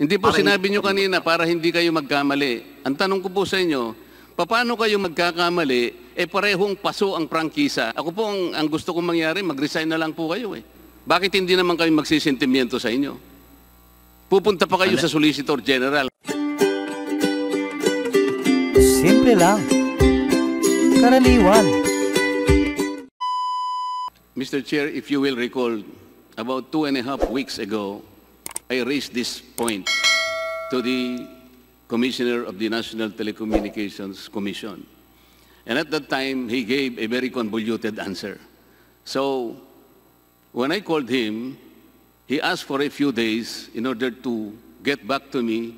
Hindi po sinabi nyo kanina para hindi kayo magkamali. Ang tanong ko po sa inyo, paano kayo magkakamali, parehong paso ang prangkisa? Ako po, ang gusto kong mangyari, mag-resign na lang po kayo eh. Bakit hindi naman kayo magsisentimiento sa inyo? Pupunta pa kayo sa Solicitor General. Simple lang. Karaniwan. Mr. Chair, if you will recall, about 2.5 weeks ago, I raised this point to the Commissioner of the National Telecommunications Commission. And at that time, he gave a very convoluted answer. So, when I called him, he asked for a few days in order to get back to me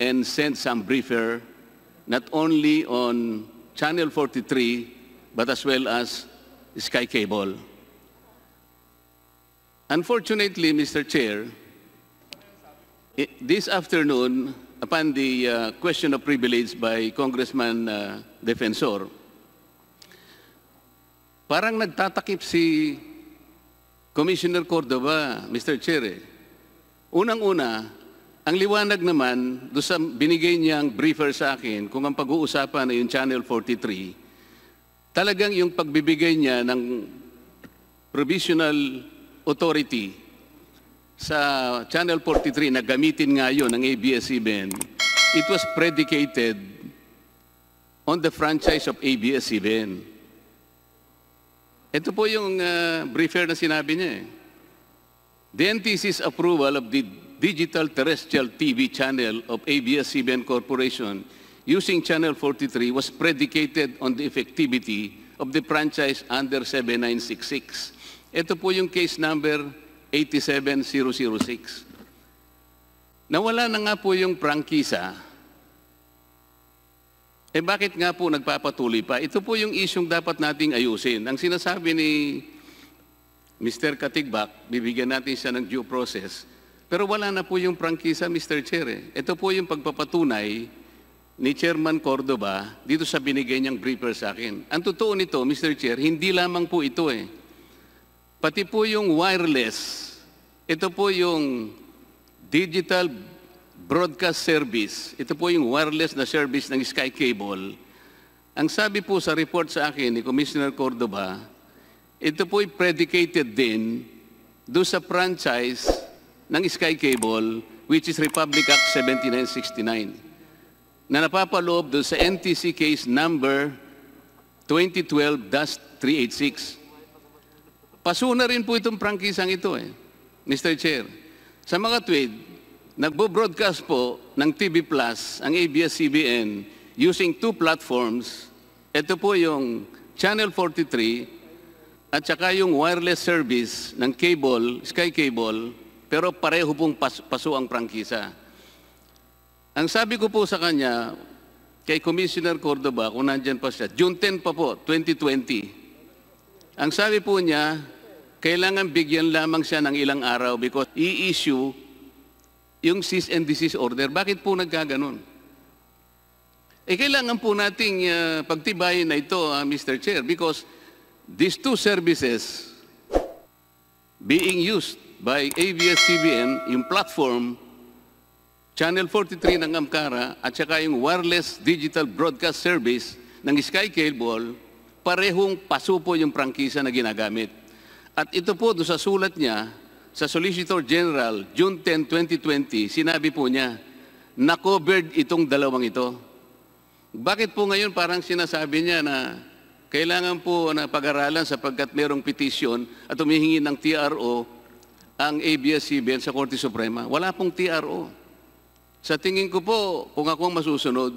and send some briefer, not only on Channel 43, but as well as Sky Cable. Unfortunately, Mr. Chair, this afternoon, upon the question of privilege by Congressman Defensor, parang nagtatakip si Commissioner Cordova, Mr. Chair. Unang-una, ang liwanag naman, doon sa binigay niyang briefer sa akin, kung ang pag-uusapan ay yung Channel 43, talagang yung pagbibigay niya ng provisional authority sa Channel 43 na gamitin nga yun ng ABS-CBN, it was predicated on the franchise of ABS-CBN. Ito po yung briefer na sinabi niya eh. The NTC's approval of the digital terrestrial TV channel of ABS-CBN Corporation using Channel 43 was predicated on the effectivity of the franchise under 7966. Ito po yung case number 87006. Nawala na nga po yung prangkisa. Bakit nga po nagpapatuloy pa? Ito po yung isyong dapat nating ayusin. Ang sinasabi ni Mr. Katigbak, bibigyan natin siya ng due process. Pero wala na po yung prangkisa, Mr. Chair. Ito po yung pagpapatunay ni Chairman Cordova dito sa binigay niyang briefer sa akin. Ang totoo nito, Mr. Chair, hindi lamang po ito eh. Pati po yung wireless, ito po yung digital broadcast service, ito po yung wireless na service ng Sky Cable. Ang sabi po sa report sa akin ni Commissioner Cordova, ito po ay predicated din doon sa franchise ng Sky Cable, which is Republic Act 7969, na napapaloob doon sa NTC case number 2012-386. Paso na rin po itong prangkisang ito eh, Mr. Chair. Sa mga tweet, nagbo-broadcast po ng TV Plus ang ABS-CBN using two platforms. Ito po yung Channel 43 at saka yung wireless service ng cable, Sky Cable, pero pareho pong paso ang prangkisa. Ang sabi ko po sa kanya, kay Commissioner Cordova, kung nandyan pa siya, June 10 pa po, 2020. Ang sabi po niya, kailangan bigyan lamang siya ng ilang araw because i-issue yung cease and desist order. Bakit po nagkaganon? Kailangan po nating pagtibayin na ito, Mr. Chair, because these two services being used by ABS-CBN, yung platform, Channel 43 ng Amkara, at saka yung wireless digital broadcast service ng Sky Cable, parehong paso po yung prangkisa na ginagamit. At ito po, doon sa sulat niya, sa Solicitor General, June 10, 2020, sinabi po niya, na-covered itong dalawang ito. Bakit po ngayon parang sinasabi niya na kailangan po na pag-aralan sapagkat mayroong petition at humihingi ng TRO ang ABS-CBN sa Korte Suprema? Wala pong TRO. Sa tingin ko po, kung ako ang masusunod,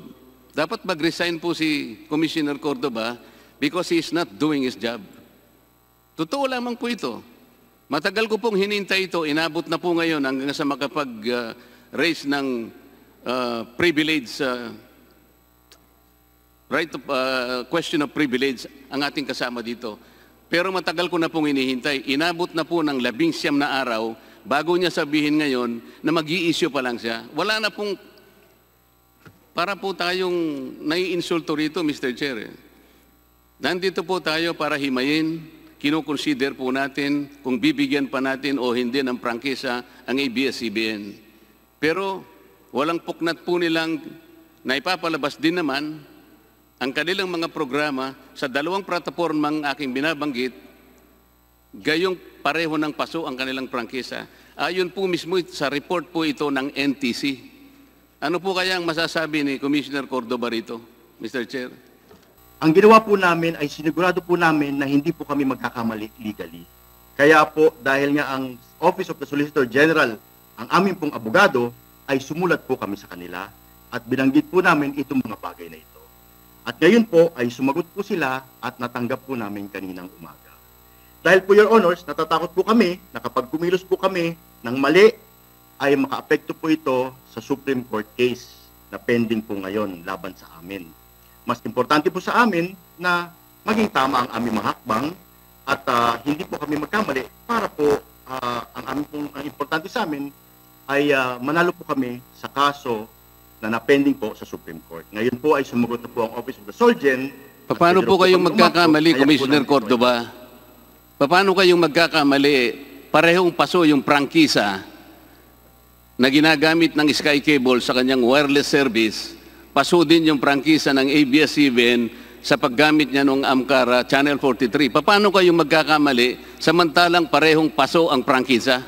dapat mag-resign po si Commissioner Cordova because he is not doing his job. Totoo lamang po ito. Matagal ko pong hinintay ito, inabot na po ngayon hanggang sa makapag-raise ng privilege, question of privilege ang ating kasama dito. Pero matagal ko na pong hinihintay, inabot na po ng 19 na araw bago niya sabihin ngayon na mag-i-issue pa lang siya. Wala na pong, para po tayong nai-insulto rito, Mr. Chair. Nandito po tayo para himayin, kinoconsider po natin kung bibigyan pa natin o hindi ng prangkisa ang ABS-CBN. Pero walang puknat po nilang naipapalabas din naman ang kanilang mga programa sa dalawang platapormang aking binabanggit, gayong pareho ng paso ang kanilang prangkisa. Ayon po mismo sa report po ito ng NTC. Ano po kaya ang masasabi ni Commissioner Cordova rito, Mr. Chair? Ang ginawa po namin ay sinigurado po namin na hindi po kami magkakamali legally. Kaya po, dahil nga ang Office of the Solicitor General, ang aming pong abogado, ay sumulat po kami sa kanila at binanggit po namin itong mga bagay na ito. At ngayon po ay sumagot po sila at natanggap po namin kaninang umaga. Dahil po, Your Honors, natatakot po kami na kapag kumilos po kami ng mali, ay makaapekto po ito sa Supreme Court case na pending po ngayon laban sa amin. Mas importante po sa amin na maging tama ang aming mga hakbang at hindi po kami magkamali para po ang importante sa amin ay manalo po kami sa kaso na napending po sa Supreme Court. Ngayon po ay sumagot na po ang Office of the Solgen. Paano po kayong magkakamali, Commissioner Cordova? Paano kayong magkakamali? Parehong paso yung prangkisa na ginagamit ng Sky Cable sa kanyang wireless service. Paso din yung prangkisa ng ABS-CBN sa paggamit niya ng Amcara Channel 43. Paano kayong magkakamali samantalang parehong paso ang prangkisa?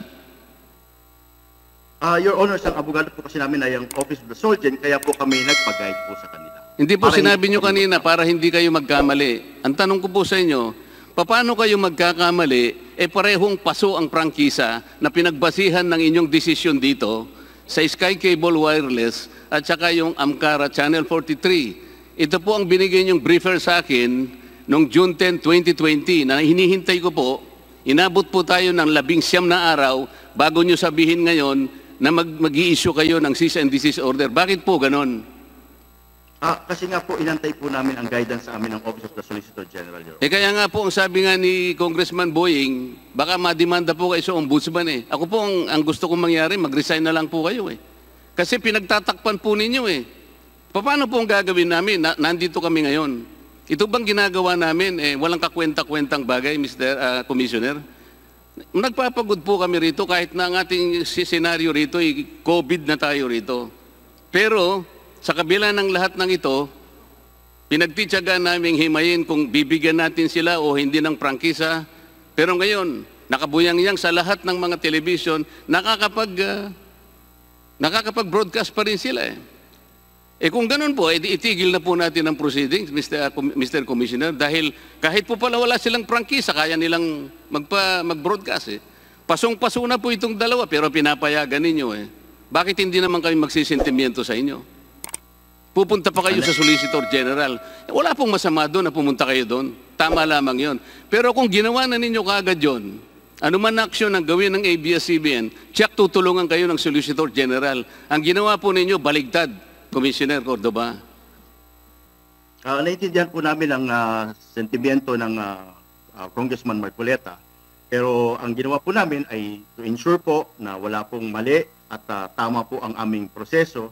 Your Honors, ang abogado po kasi namin ay ang Office of the Solgen, kaya po kami nagpag-guide po sa kanila. Hindi po sinabi nyo kanina para hindi kayo magkamali. Ang tanong ko po sa inyo, paano kayo magkakamali, parehong paso ang prangkisa na pinagbasihan ng inyong desisyon dito sa Sky Cable Wireless at saka yung Amcara Channel 43. Ito po ang binigay niyong briefer sa akin noong June 10, 2020 na hinihintay ko po. Inabot po tayo ng 19 na araw bago nyo sabihin ngayon na mag-i-issue kayo ng cease and desist order. Bakit po ganon? Kasi nga po, inantay po namin ang guidance sa amin ng Office of the Solicitor General. Kaya nga po, ang sabi nga ni Congressman Boying, baka mademanda po kayo sa ombudsman eh. Ako po, ang gusto kong mangyari, mag-resign na lang po kayo eh. Kasi pinagtatakpan po ninyo eh. Paano po ang gagawin namin? Nandito kami ngayon. Ito bang ginagawa namin, walang kakwenta-kwentang bagay, Mr. Commissioner? Nagpapagod po kami rito kahit na ang ating senaryo rito ay COVID na tayo rito. Pero sa kabila ng lahat ng ito, pinagtityagaan naming himayin kung bibigyan natin sila o hindi ng prangkisa. Pero ngayon, nakabuyang-yang sa lahat ng mga television, nakakapag-broadcast pa rin sila eh. Kung ganun po, itigil na po natin ang proceedings, Mr. Commissioner, dahil kahit po pala wala silang prangkisa, kaya nilang mag-broadcast eh. Pasong-paso na po itong dalawa, pero pinapayagan ninyo eh. Bakit hindi naman kami magsisentimiento sa inyo? Pupunta pa kayo sa Solicitor General. Wala pong masama doon na pumunta kayo doon. Tama lamang yon. Pero kung ginawa na ninyo kaagad yun, anuman na aksyon ang gawin ng ABS-CBN, check tutulungan kayo ng Solicitor General. Ang ginawa po ninyo, baligtad. Commissioner Cordova. Naintindihan po namin ang sentimiento ng Congressman Marcoleta. Pero ang ginawa po namin ay to ensure po na wala pong mali at tama po ang aming proseso,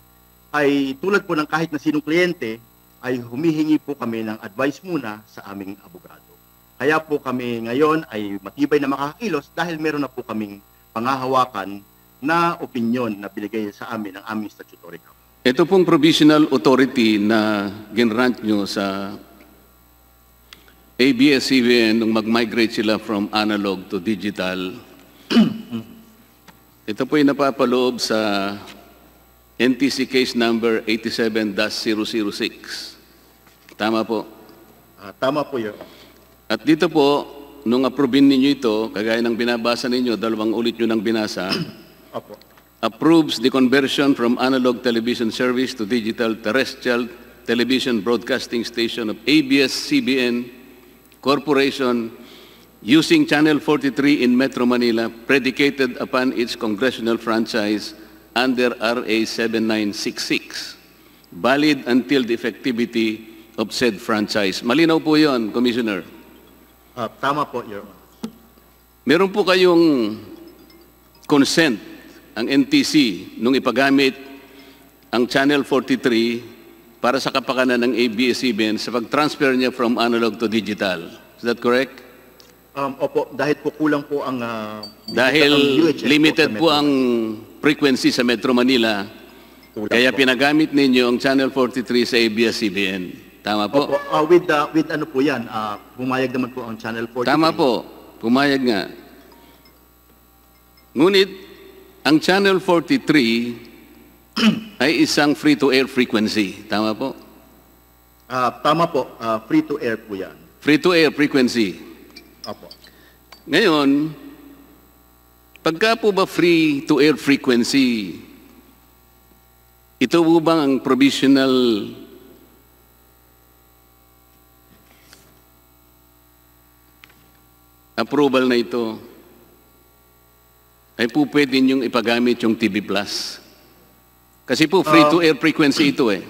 ay tulad po ng kahit na sinong kliyente, ay humihingi po kami ng advice muna sa aming abogado. Kaya po kami ngayon ay matibay na makakakilos dahil meron na po kaming pangahawakan na opinyon na binigay sa amin ng aming statutory council. Ito pong provisional authority na ginrant nyo sa ABS-CBN nung mag-migrate sila from analog to digital, ito po yung napapaloob sa NTC case number 87-006. Tama po? Tama po yun. At dito po, nung approve ninyo ito, kagaya ng binabasa ninyo, dalawang ulit nyo nang binasa, Opo. approves the conversion from analog television service to digital terrestrial television broadcasting station of ABS-CBN Corporation using Channel 43 in Metro Manila, predicated upon its congressional franchise under RA 7966, valid until the effectivity of said franchise. Malinaw po yun, Commissioner. Tama po, Your Honor. Meron po kayong consent ang NTC nung ipagamit ang Channel 43 para sa kapakanan ng ABS-CBN sa pag-transfer niya from analog to digital. Is that correct? Opo, dahil po kulang po ang... Dahil limited po ang frequency sa Metro Manila. Kaya pinagamit ninyo ang Channel 43 sa ABS-CBN. Tama po? Opo, with ano po yan, pumayag naman po ang Channel 43. Tama po. Pumayag nga. Ngunit, ang Channel 43 ay isang free-to-air frequency. Tama po? Tama po, free-to-air po yan. Free-to-air frequency. Opo. Ngayon, pagka po ba free-to-air frequency, ito po bang ang provisional approval na ito ay po pwede niyong ipagamit yung TV Plus? Kasi po free-to-air frequency ito eh.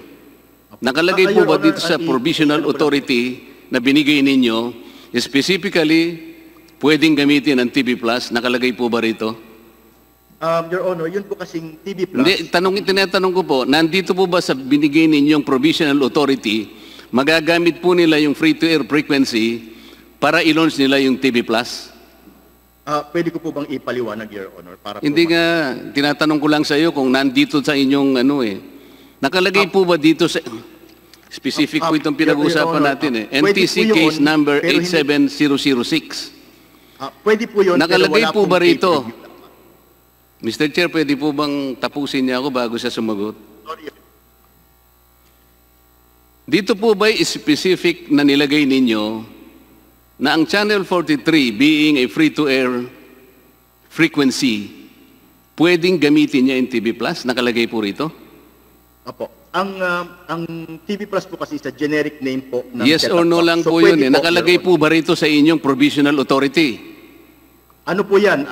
Nakalagay po ba dito sa provisional authority na binigay ninyo, specifically, pwedeng gamitin ang TV Plus? Nakalagay po ba rito? Your Honor, yun po kasing TV Plus. Hindi, tinatanong ko po, nandito po ba sa binigay ninyong provisional authority, magagamit po nila yung free-to-air frequency para i-launch nila yung TV Plus? Pwede ko po bang ipaliwanag, Your Honor? Para hindi po nga, tinatanong ko lang sa iyo kung nandito sa inyong ano eh. Nakalagay po ba dito sa... Specific po itong pinag-uusapan natin eh. NTC case number 87006. Pwede po yun. Nakalagay po ba rito? Mr. Chair, pwede po bang tapusin niya ako bago siya sumagot? Dito po ba specific na nilagay ninyo na ang Channel 43 being a free-to-air frequency, pwedeng gamitin niya yung TV Plus? Nakalagay po rito? Opo. Ang TV Plus po kasi is a generic name po ng yes or no lang po yun eh. Nakalagay po ba rito sa inyong provisional authority? Ano po yan?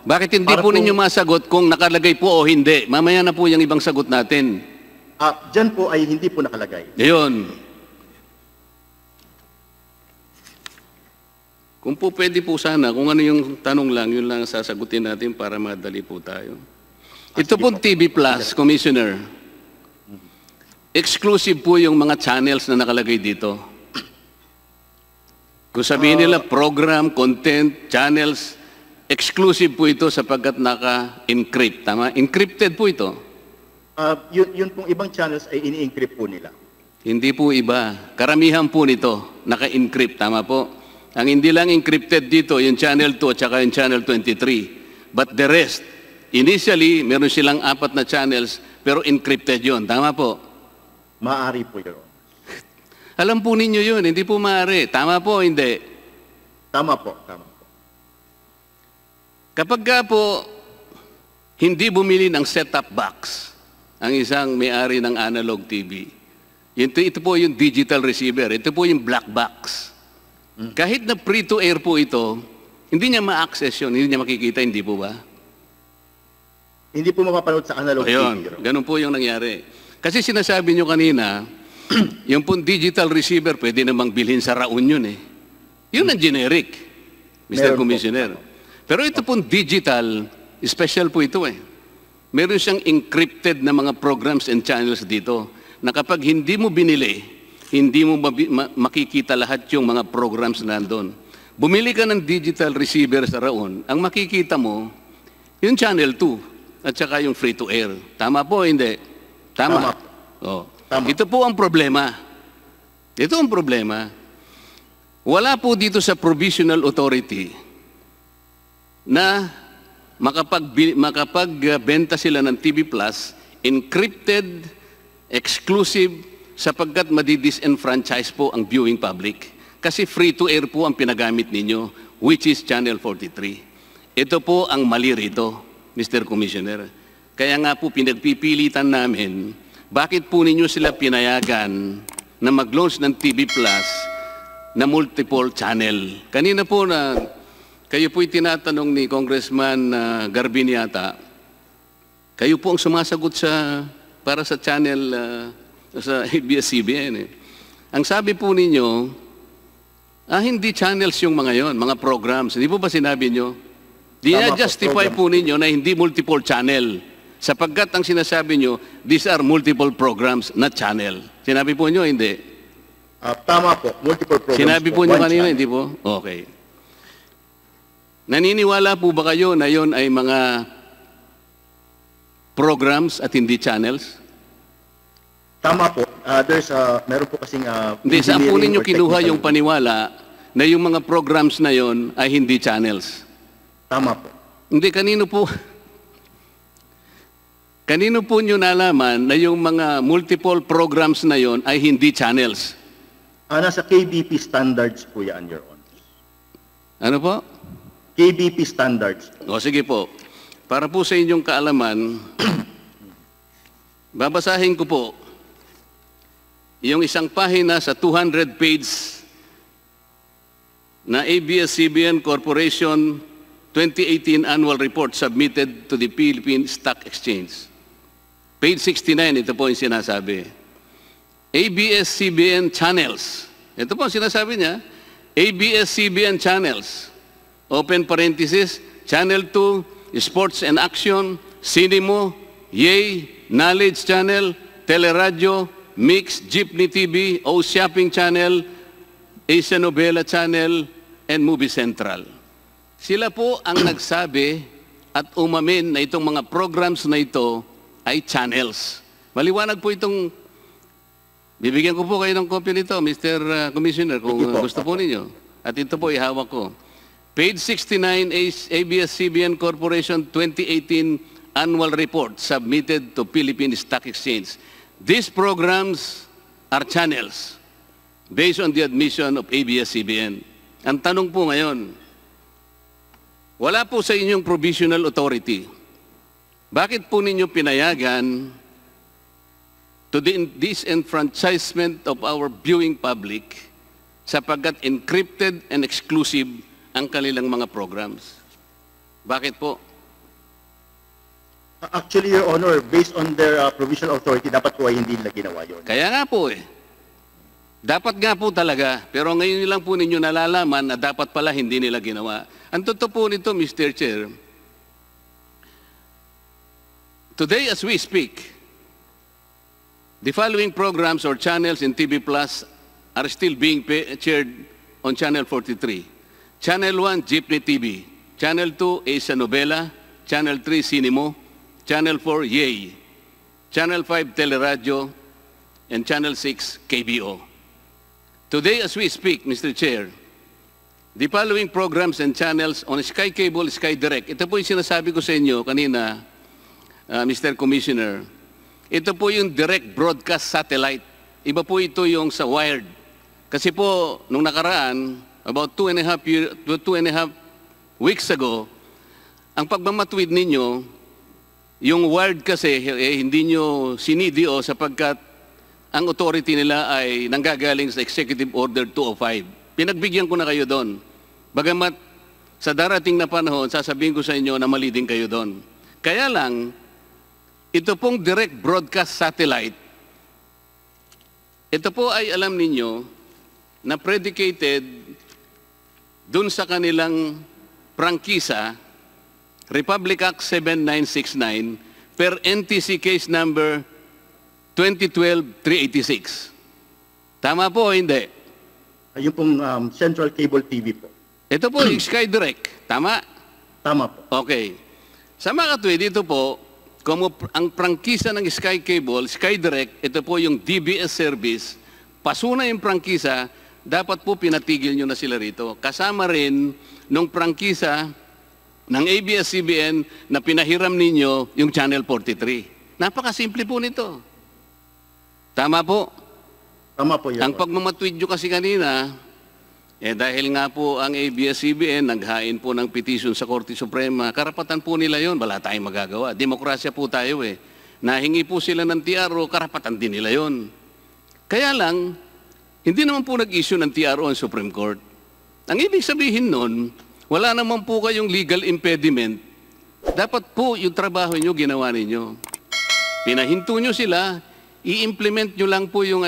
Bakit hindi po ninyo masagot kung nakalagay po o hindi? Mamaya na po yung ibang sagot natin. Diyan po ay hindi po nakalagay. Ayun. Kung po pwede po sana, kung ano yung tanong lang, yun lang sasagutin natin para madali po tayo. Ito po TV Plus, Commissioner. Exclusive po yung mga channels na nakalagay dito. Kung sabihin nila program, content, channels, exclusive po ito sapagkat naka-encrypt. Tama? Encrypted po ito. Yun pong ibang channels ay ini-encrypt po nila. Hindi po iba. Karamihan po nito, naka-encrypt. Tama po? Ang hindi lang encrypted dito, yung channel 2 at saka yung channel 23. But the rest, initially, meron silang 4 na channels, pero encrypted yun. Tama po? Maaari po yun. Alam po ninyo yun, hindi po maaari. Tama po, hindi? Tama po, tama po. Kapag ka po, hindi bumili ng set-top box ang isang may-ari ng analog TV, ito po yung digital receiver, ito po yung black box. Kahit na free-to-air po ito, hindi niya ma-access yun, hindi niya makikita, hindi po ba? Hindi po mapapanood sa analog ayun, TV. Ganun po yung nangyari. Kasi sinasabi nyo kanina, yung pong digital receiver, pwede namang bilhin sa Raon yun eh. Yun ang generic, Mr. Commissioner. Pero ito pong digital, special po ito eh. Meron siyang encrypted na mga programs and channels dito na kapag hindi mo binili, hindi mo makikita lahat yung mga programs na nandun. Bumili ka ng digital receiver sa Raon, ang makikita mo, yung channel 2 at saka yung free-to-air. Tama po, hindi? Tama. Oh. Tama. Ito po ang problema. Ito ang problema. Wala po dito sa provisional authority na makapagbenta sila ng TV Plus, encrypted, exclusive, sapagkat madi-disenfranchise po ang viewing public. Kasi free-to-air po ang pinagamit ninyo, which is Channel 43. Ito po ang mali rito, Mr. Commissioner. Kaya nga po pinagpipilitan namin, bakit po ninyo sila pinayagan na mag-launch ng TV Plus na multiple channel? Kanina po na kayo po'y tinatanong ni Congressman Garbin yata, kayo po ang sumasagot para sa channel sa ABS-CBN. Ang sabi po ninyo, hindi channels yung mga yon, mga programs. Hindi po ba sinabi nyo? Di na-justify po ninyo na hindi multiple channel. Sapagkat ang sinasabi nyo, these are multiple programs, not channel. Sinabi po nyo, hindi? Tama po, multiple programs. Sinabi po nyo kanina, hindi po? Okay. Naniniwala po ba kayo na yon ay mga programs at hindi channels? Tama po. Meron po kasing Hindi, saan po engineering ninyo or kinuha technical- yung paniwala na yung mga programs na yon ay hindi channels? Tama po. Hindi, kanino po nyo nalaman na yung mga multiple programs na yon ay hindi channels? Nasa KBP standards po yan, Your Honor. Ano po? KBP standards. O sige po, para po sa inyong kaalaman, babasahin ko po yung isang pahina sa 200 page na ABS-CBN Corporation 2018 Annual Report submitted to the Philippine Stock Exchange. Page 69, ito po yung sinasabi. ABS-CBN channels. Ito po ang sinasabi niya. ABS-CBN channels. Open parenthesis, Channel 2, Sports and Action, Cinemo, Yay, Knowledge Channel, Teleradyo, Mix, Jeepney TV, O Shopping Channel, Asia Novela Channel, and Movie Central. Sila po ang nagsabi at umamin na itong mga programs na ito ay channels. Maliwanag po itong, bibigyan ko po kayo ng copy nito, Mr. Commissioner, kung gusto po ninyo. At ito po ihawak ko. Page 69, ABS-CBN Corporation 2018 Annual Report submitted to Philippine Stock Exchange. These programs are channels based on the admission of ABS-CBN. Ang tanong po ngayon, wala po sa inyong provisional authority. Bakit po ninyo pinayagan to the disenfranchisement of our viewing public sapagkat encrypted and exclusive ang kanilang mga programs? Bakit po? Actually, Your Honor, based on their provisional authority, dapat po ay hindi nila ginawa yun. Kaya nga po eh. Dapat nga po talaga, pero ngayon lang po ninyo nalalaman na dapat pala hindi nila ginawa. Ang totoo po nito, Mr. Chair, today as we speak, the following programs or channels in TV Plus are still being shared on Channel 43. Channel 1, Jeepney TV. Channel 2, Asia Novela. Channel 3, Cinemo. Channel 4, Yay. Channel 5, Teleradyo. And Channel 6, KBO. Today, as we speak, Mr. Chair, the following programs and channels on Sky Cable, Sky Direct. Ito po yung sinasabi ko sa inyo kanina, Mr. Commissioner. Ito po yung direct broadcast satellite. Iba po ito yung sa wired. Kasi po, nung nakaraan, about 2.5 weeks ago, ang pagmamatwid ninyo, yung wired kasi hindi nyo sinidio sapagkat ang authority nila ay nanggagaling sa Executive Order 205. Pinagbigyan ko na kayo doon. Bagamat sa darating na panahon, sasabihin ko sa inyo na mali din kayo doon. Kaya lang, ito pong direct broadcast satellite, ito po ay alam ninyo na predicated dun sa kanilang prangkisa, Republic Act 7969, per NTC case number 2012-386. Tama po o hindi? Yung pong Central Cable TV po. Ito po yung Sky Direct. Tama? Tama po. Okay. Sa mga katwid, dito po, kung ang prangkisa ng Sky Cable, Sky Direct, ito po yung DBS service, pasuna yung prangkisa, dapat po pinatigil nyo na sila rito. Kasama rin nung prangkisa ng ABS-CBN na pinahiram ninyo yung Channel 43. Napakasimple po nito. Tama po. Tama po, Your Ang Honor. pagmamatweet nyo kasi kanina, dahil nga po ang ABS-CBN naghain po ng petition sa Korte Suprema, karapatan po nila yon, wala tayong magagawa. Demokrasya po tayo eh. Nahingi po sila ng TRO, karapatan din nila yon. Kaya lang, hindi naman po nag-issue ng TRO ang Supreme Court. Ang ibig sabihin nun, wala naman po kayong legal impediment. Dapat po yung trabaho nyo ginawa ninyo. Pinahinto nyo sila, i-implement nyo lang po yung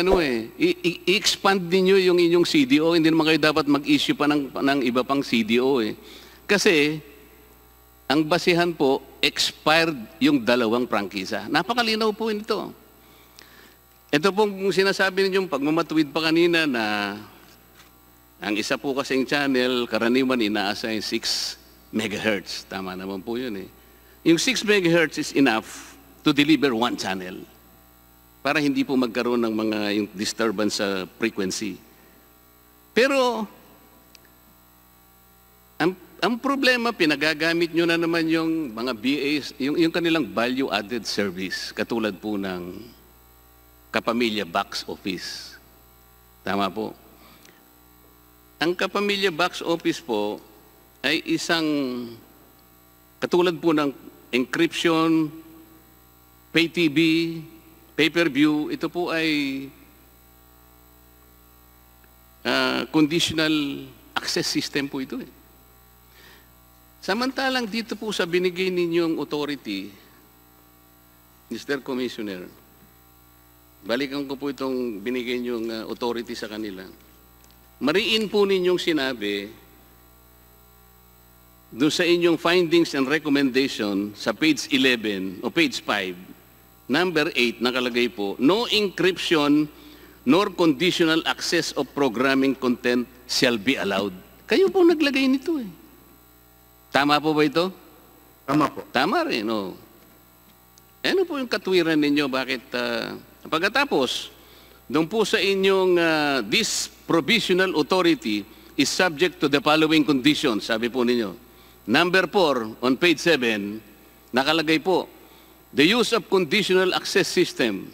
i-expand niyo yung inyong CDO. Hindi naman kayo dapat mag-issue pa ng iba pang CDO eh. Kasi, ang basihan po, expired yung dalawang prangkisa. Napakalinaw po nito. Ito pong sinasabi ninyong pagmamatwid pa kanina na ang isa po kasing channel, karaniwan ina-assign 6 MHz. Tama naman po yun eh. Yung 6 MHz is enough to deliver one channel para hindi po magkaroon ng mga yung disturbance sa frequency. Pero ang problema, pinagagamit nyo na naman yung mga BAs, yung kanilang value-added service, katulad po ng Kapamilya Box Office. Tama po. Ang Kapamilya Box Office po ay isang, katulad po ng encryption, pay TV, pay-per-view, ito po ay conditional access system po ito eh. Samantalang dito po sa binigay ninyong authority, Mr. Commissioner, balikan ko po itong binigay ninyong authority sa kanila. Mariin po ninyong sinabi doon sa inyong findings and recommendation sa page 11 o page 5, number 8, nakalagay po, no encryption nor conditional access of programming content shall be allowed. Kayo po naglagay nito eh. Tama po ba ito? Tama po. Tama rin, no? Ano po yung katwiran ninyo? Bakit? Pagkatapos, doon po sa inyong this provisional authority is subject to the following conditions, sabi po ninyo. Number 4, on page 7, nakalagay po, the use of conditional access system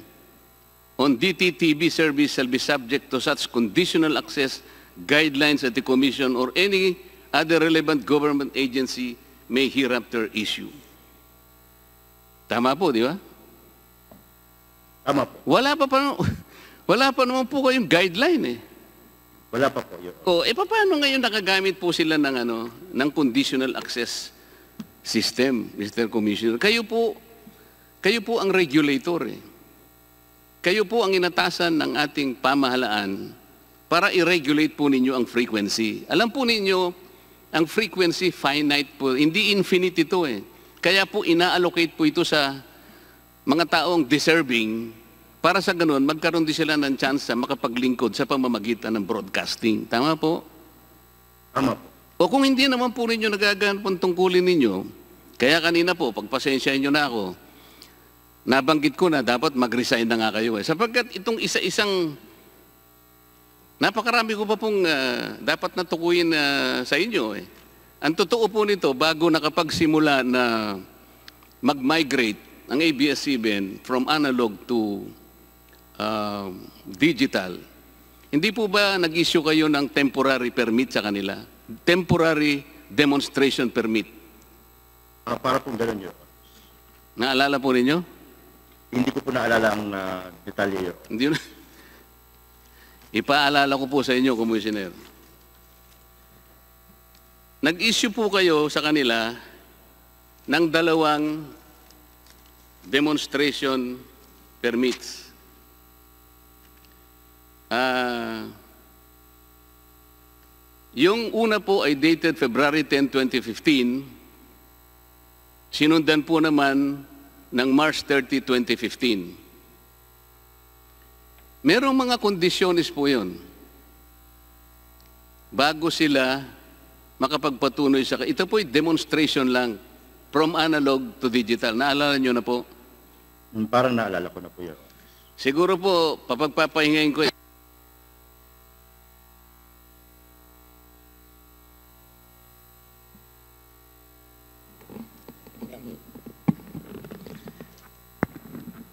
on DTTV service shall be subject to such conditional access guidelines that the Commission or any other relevant government agency may hereafter issue. Tama po, di ba? Tama po. Wala pa naman po kayong guideline eh. Wala pa po yun. Paano ngayon nakagamit po sila ng conditional access system, Mr. Commissioner? Kayo po ang regulator eh. Kayo po ang inatasan ng ating pamahalaan para i-regulate po ninyo ang frequency. Alam po ninyo, ang frequency finite po, hindi infinite ito eh. Kaya po ina-allocate po ito sa mga taong deserving para sa ganun, magkaroon din sila ng chance na makapaglingkod sa pamamagitan ng broadcasting. Tama po? Tama po. O kung hindi naman po ninyo nagagaan pong tungkulin ninyo, kaya kanina po, pagpasensya nyo na ako, nabanggit ko na dapat mag-resign na nga kayo eh. Sapagkat itong isa-isang napakarami ko pa pong dapat natukuyin sa inyo eh. Ang totoo po nito, bago nakapagsimula na mag-migrate ang ABS-CBN from analog to digital, hindi po ba nag-issue kayo ng temporary permit sa kanila? Temporary demonstration permit. Para pong gano'n yun. Naalala po ninyo? Hindi ko po naalala ang detalye yun. Hindi yun. Ipaalala ko po sa inyo, Commissioner. Nag-issue po kayo sa kanila ng 2 demonstration permits. Yung una po ay dated February 10, 2015. Sinundan po naman ng March 30, 2015. Merong mga kondisyones po yun. Bago sila makapagpatuloy sa... Ito po'y demonstration lang from analog to digital. Naalala nyo na po? Parang naalala ko na po yun. Siguro po, papagpapahingayin ko.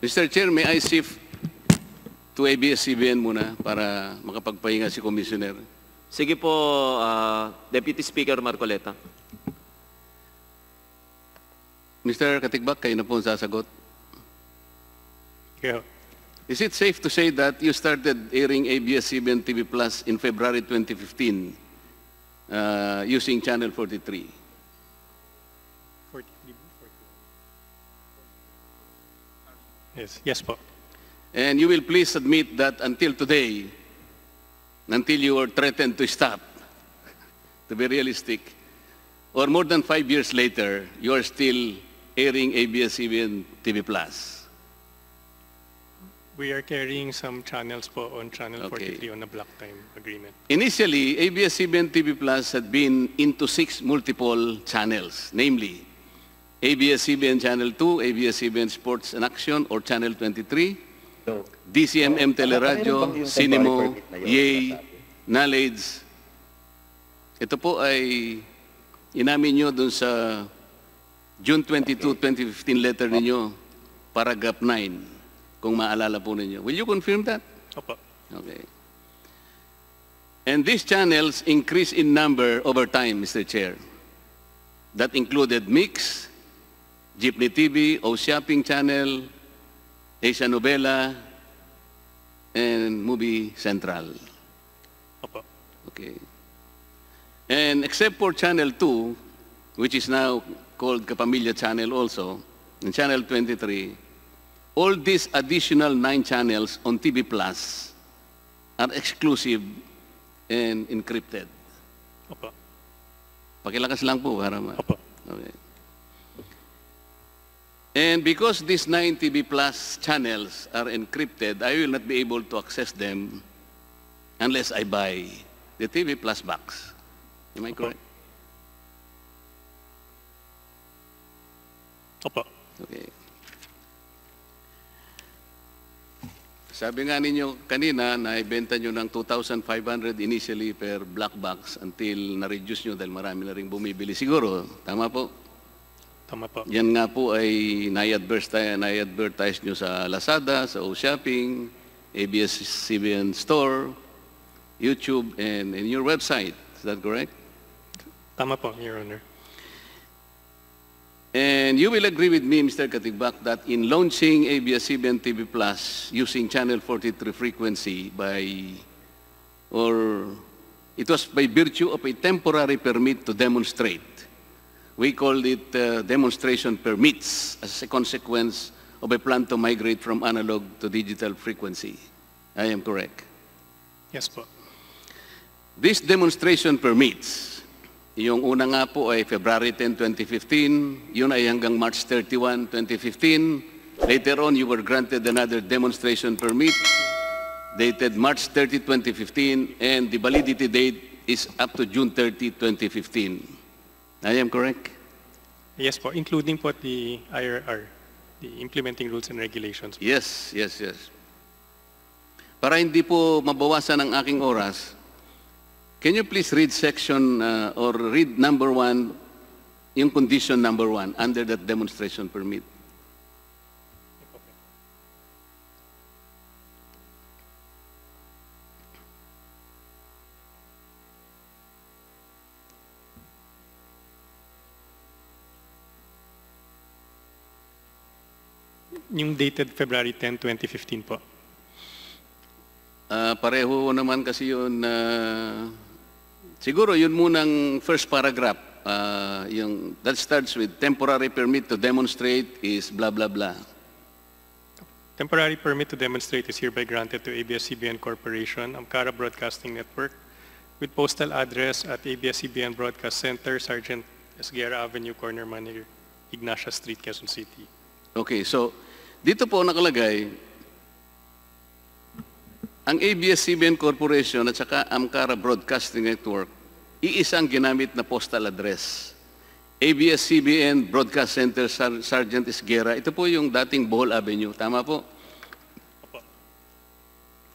Mr. Chair, may I shift to ABS-CBN muna para makapagpahinga si Commissioner? Sige po, Deputy Speaker Marcoleta. Mr. Katigbak, kayo na po ang sasagot. Yeah. Is it safe to say that you started airing ABS-CBN TV Plus in February 2015 using Channel 43? 40. Yes po. And you will please admit that until today, until you were threatened to stop, to be realistic, or more than 5 years later, you are still airing ABS-CBN TV Plus? We are carrying some channels po on Channel Okay. 43 on a block time agreement. Initially, ABS-CBN TV Plus had been into 6 multiple channels, namely ABS-CBN Channel 2, ABS-CBN Sports and Action, or Channel 23, DCMM Teleradio, Cinemo, Yay, Knowledge. Ito po ay inamin nyo dun sa June 22, 2015 letter ninyo, paragraph 9, kung maalala po ninyo. Will you confirm that? Opo. Okay. And these channels increase in number over time, Mr. Chair. That included Mix, Jeepney TV, O Shopping Channel, Asia Novela, and Movie Central. Opo. Okay. And except for Channel 2, which is now called Kapamilya Channel also, and Channel 23, all these additional 9 channels on TV Plus are exclusive and encrypted. Opo. Pakilakas lang po para Opo. Okay. And because these 9 TV Plus channels are encrypted, I will not be able to access them unless I buy the TV Plus box. Am I correct? Opo. Okay. Sabi nga ninyo kanina na ibenta nyo ng 2,500 initially per black box until na-reduce nyo dahil marami na rin bumibili. Siguro, tama po? Tama po. Yan nga po ay na-advertise nyo sa Lazada, sa O-Shopping, ABS-CBN Store, YouTube, and in your website. Is that correct? Tama po, Your Honor. And you will agree with me, Mr. Katigbak, that in launching ABS-CBN TV Plus using Channel 43 frequency it was by virtue of a temporary permit to demonstrate. We called it demonstration permits as a consequence of a plan to migrate from analog to digital frequency. I am correct. Yes po. These demonstration permits, yung una nga po ay February 10, 2015, yun ay hanggang March 31, 2015. Later on, you were granted another demonstration permit dated March 30, 2015, and the validity date is up to June 30, 2015. I am correct? Yes po, including po the IRR, the Implementing Rules and Regulations. Yes. Para hindi po mabawasan ang aking oras, can you please read section or read number 1, yung condition number 1 under that demonstration permit? Yung dated February 10, 2015 po. Pareho naman kasi yun, siguro yun munang first paragraph, that starts with temporary permit to demonstrate is blah, blah, blah. Temporary permit to demonstrate is hereby granted to ABS-CBN Corporation, Amcara Broadcasting Network, with postal address at ABS-CBN Broadcast Center, Sergeant Esguerra Avenue, Corner Manir, Ignacia Street, Quezon City. Okay, so dito po nakalagay, ang ABS-CBN Corporation at saka Amcara Broadcasting Network, iisang ginamit na postal address. ABS-CBN Broadcast Center, Sergeant Esguerra. Ito po yung dating Bohol Avenue. Tama po?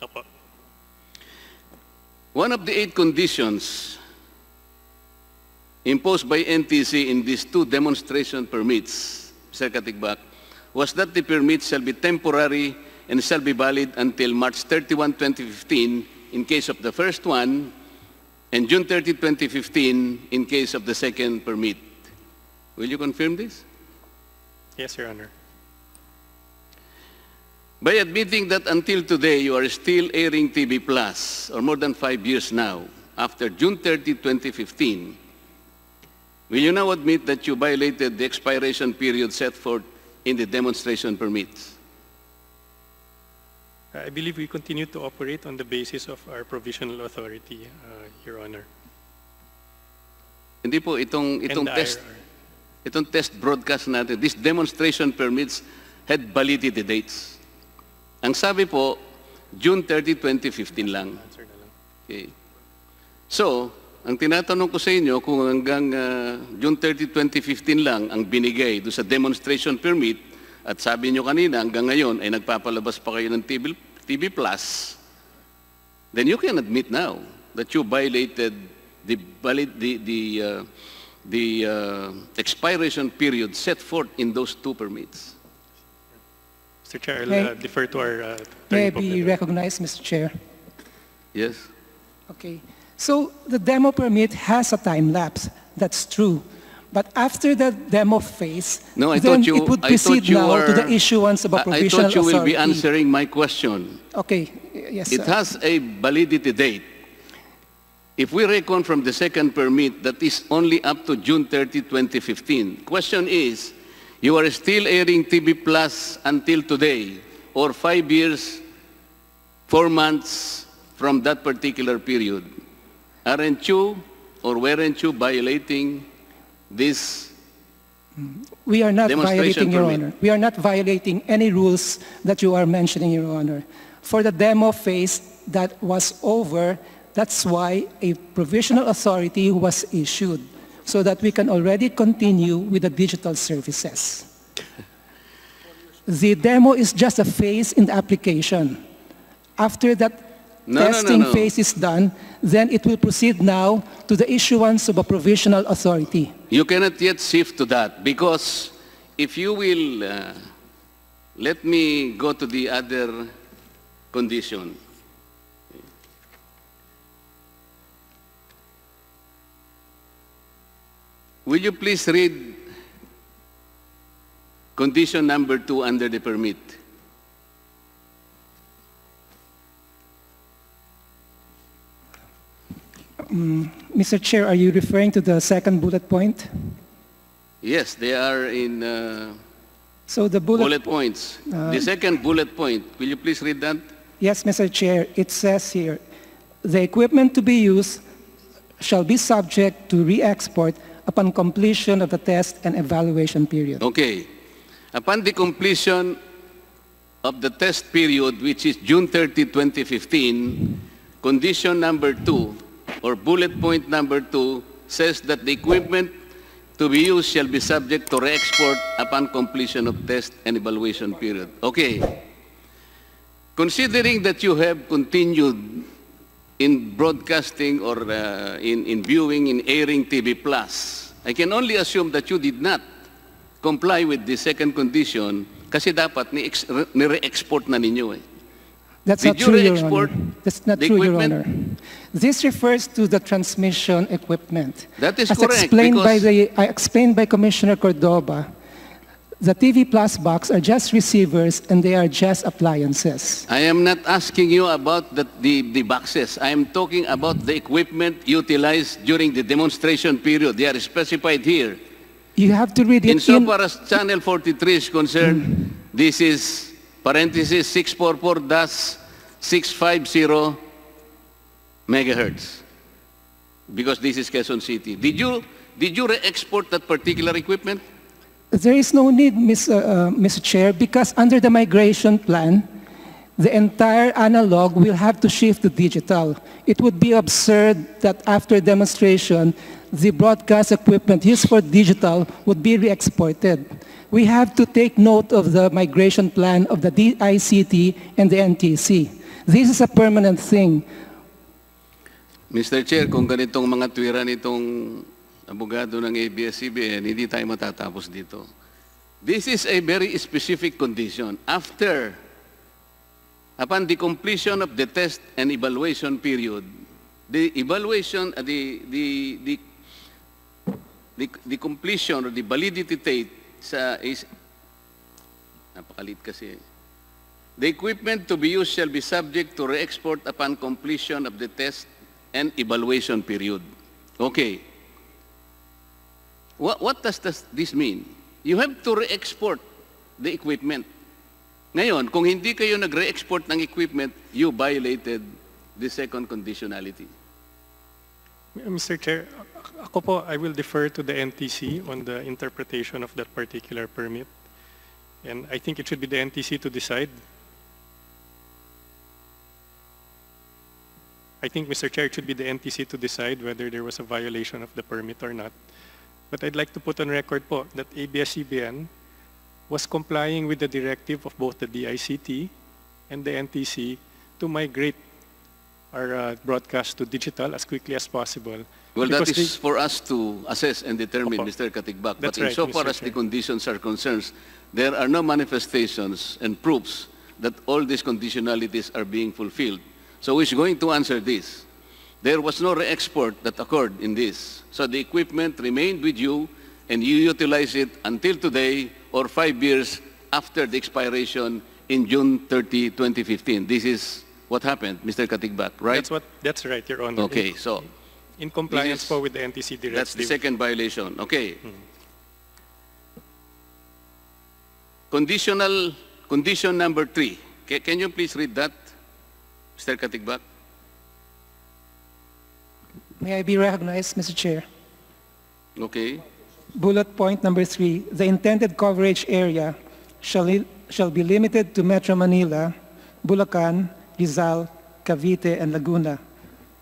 Opo. One of the 8 conditions imposed by NTC in these 2 demonstration permits, Mr. Katigbak, was that the permit shall be temporary and shall be valid until March 31, 2015 in case of the first one, and June 30, 2015 in case of the second permit. Will you confirm this? Yes, Your Honor. By admitting that until today you are still airing TV Plus, or more than 5 years now, after June 30, 2015, will you now admit that you violated the expiration period set forth in the demonstration permits? I believe we continue to operate on the basis of our provisional authority, Your Honor. Hindi po, itong test broadcast natin, these demonstration permits had validity dates. Ang sabi po, June 30, 2015 lang. Okay. So, ang tinatanong ko sa inyo kung hanggang June 30, 2015 lang ang binigay doon sa demonstration permit at sabi nyo kanina hanggang ngayon ay nagpapalabas pa kayo ng TV Plus, then you can admit now that you violated the expiration period set forth in those two permits. Mr. Chair, I'll defer to our May I attorney. be recognized, Mr. Chair? Yes? Okay. So the demo permit has a time lapse. That's true. But after the demo phase, No, I then thought you, it would I proceed thought you now were, to the issuance of a I provisional thought you will be authority. answering my question. Okay. Yes, It sir. has a validity date. If we reckon from the second permit, that is only up to June 30, 2015. Question is, you are still airing TV Plus until today, or 5 years, 4 months from that particular period. Aren't you, or weren't you violating this? We are not Demonstration violating, Your permit. Honor. We are not violating any rules that you are mentioning, Your Honor. For the demo phase that was over, that's why a provisional authority was issued, so that we can already continue with the digital services. The demo is just a phase in the application. After that testing phase is done, then it will proceed now to the issuance of a provisional authority. You cannot yet shift to that, because if you will, let me go to the other condition. Will you please read condition number 2 under the permit? Mr. Chair, are you referring to the second bullet point? Yes, they are in So the bullet points. The second bullet point, will you please read that? Yes, Mr. Chair, it says here, the equipment to be used shall be subject to re-export upon completion of the test and evaluation period. Okay. Upon the completion of the test period, which is June 30, 2015, condition number 2, or bullet point number 2, says that the equipment to be used shall be subject to re-export upon completion of test and evaluation period. Okay. Considering that you have continued in broadcasting or in viewing, in airing TV Plus, I can only assume that you did not comply with the second condition kasi dapat ni-re-export na ninyo eh. That's Did not you true, Your re-export Honor. That's not the true, Your equipment? Honor. This refers to the transmission equipment. That is As correct, explained by Commissioner Cordova, the TV Plus box are just receivers and they are just appliances. I am not asking you about the boxes. I am talking about the equipment utilized during the demonstration period. They are specified here. You have to read it Insofar as Channel 43 is concerned, this is parenthesis 644-650 megahertz. Because this is Quezon City. Did you re-export that particular equipment? There is no need, Mr. Chair, because under the migration plan, the entire analog will have to shift to digital. It would be absurd that after demonstration, the broadcast equipment used for digital would be re-exported. We have to take note of the migration plan of the DICT and the NTC. This is a permanent thing. Mr. Chair, kung ganitong mga tuwira nitong abogado ng ABS-CBN, hindi tayo matatapos dito. This is a very specific condition. Upon the completion of the test and evaluation period, the evaluation, the completion or the validity date is, napakalit kasi. The equipment to be used shall be subject to re-export upon completion of the test and evaluation period. Okay. What does this mean? You have to re-export the equipment. Ngayon, kung hindi kayo nag-re-export ng equipment, you violated the second conditionality. Mr. Chair, ako po, I will defer to the NTC on the interpretation of that particular permit. And I think it should be the NTC to decide. I think, Mr. Chair, it should be the NTC to decide whether there was a violation of the permit or not. But I'd like to put on record po that ABS-CBN was complying with the directive of both the DICT and the NTC to migrate our broadcast to digital as quickly as possible. Well, that Because is for us to assess and determine, Opo. Mr. Katigbak. But That's right, insofar Mr. as the Chair. conditions are concerned, there are no manifestations and proofs that all these conditionalities are being fulfilled. So who is going to answer this? There was no re-export that occurred in this. So the equipment remained with you and you utilize it until today or 5 years after the expiration in June 30, 2015. This is what happened, Mr. Katigbak, right? That's right, Your Honor. Okay, so In compliance This is- po with the NTC directive. that's the second violation. Okay. Condition number 3. Can you please read that, Mr. Katigbak? May I be recognized, Mr. Chair? Okay. Bullet point number 3, the intended coverage area shall be limited to Metro Manila, Bulacan, Rizal, Cavite, and Laguna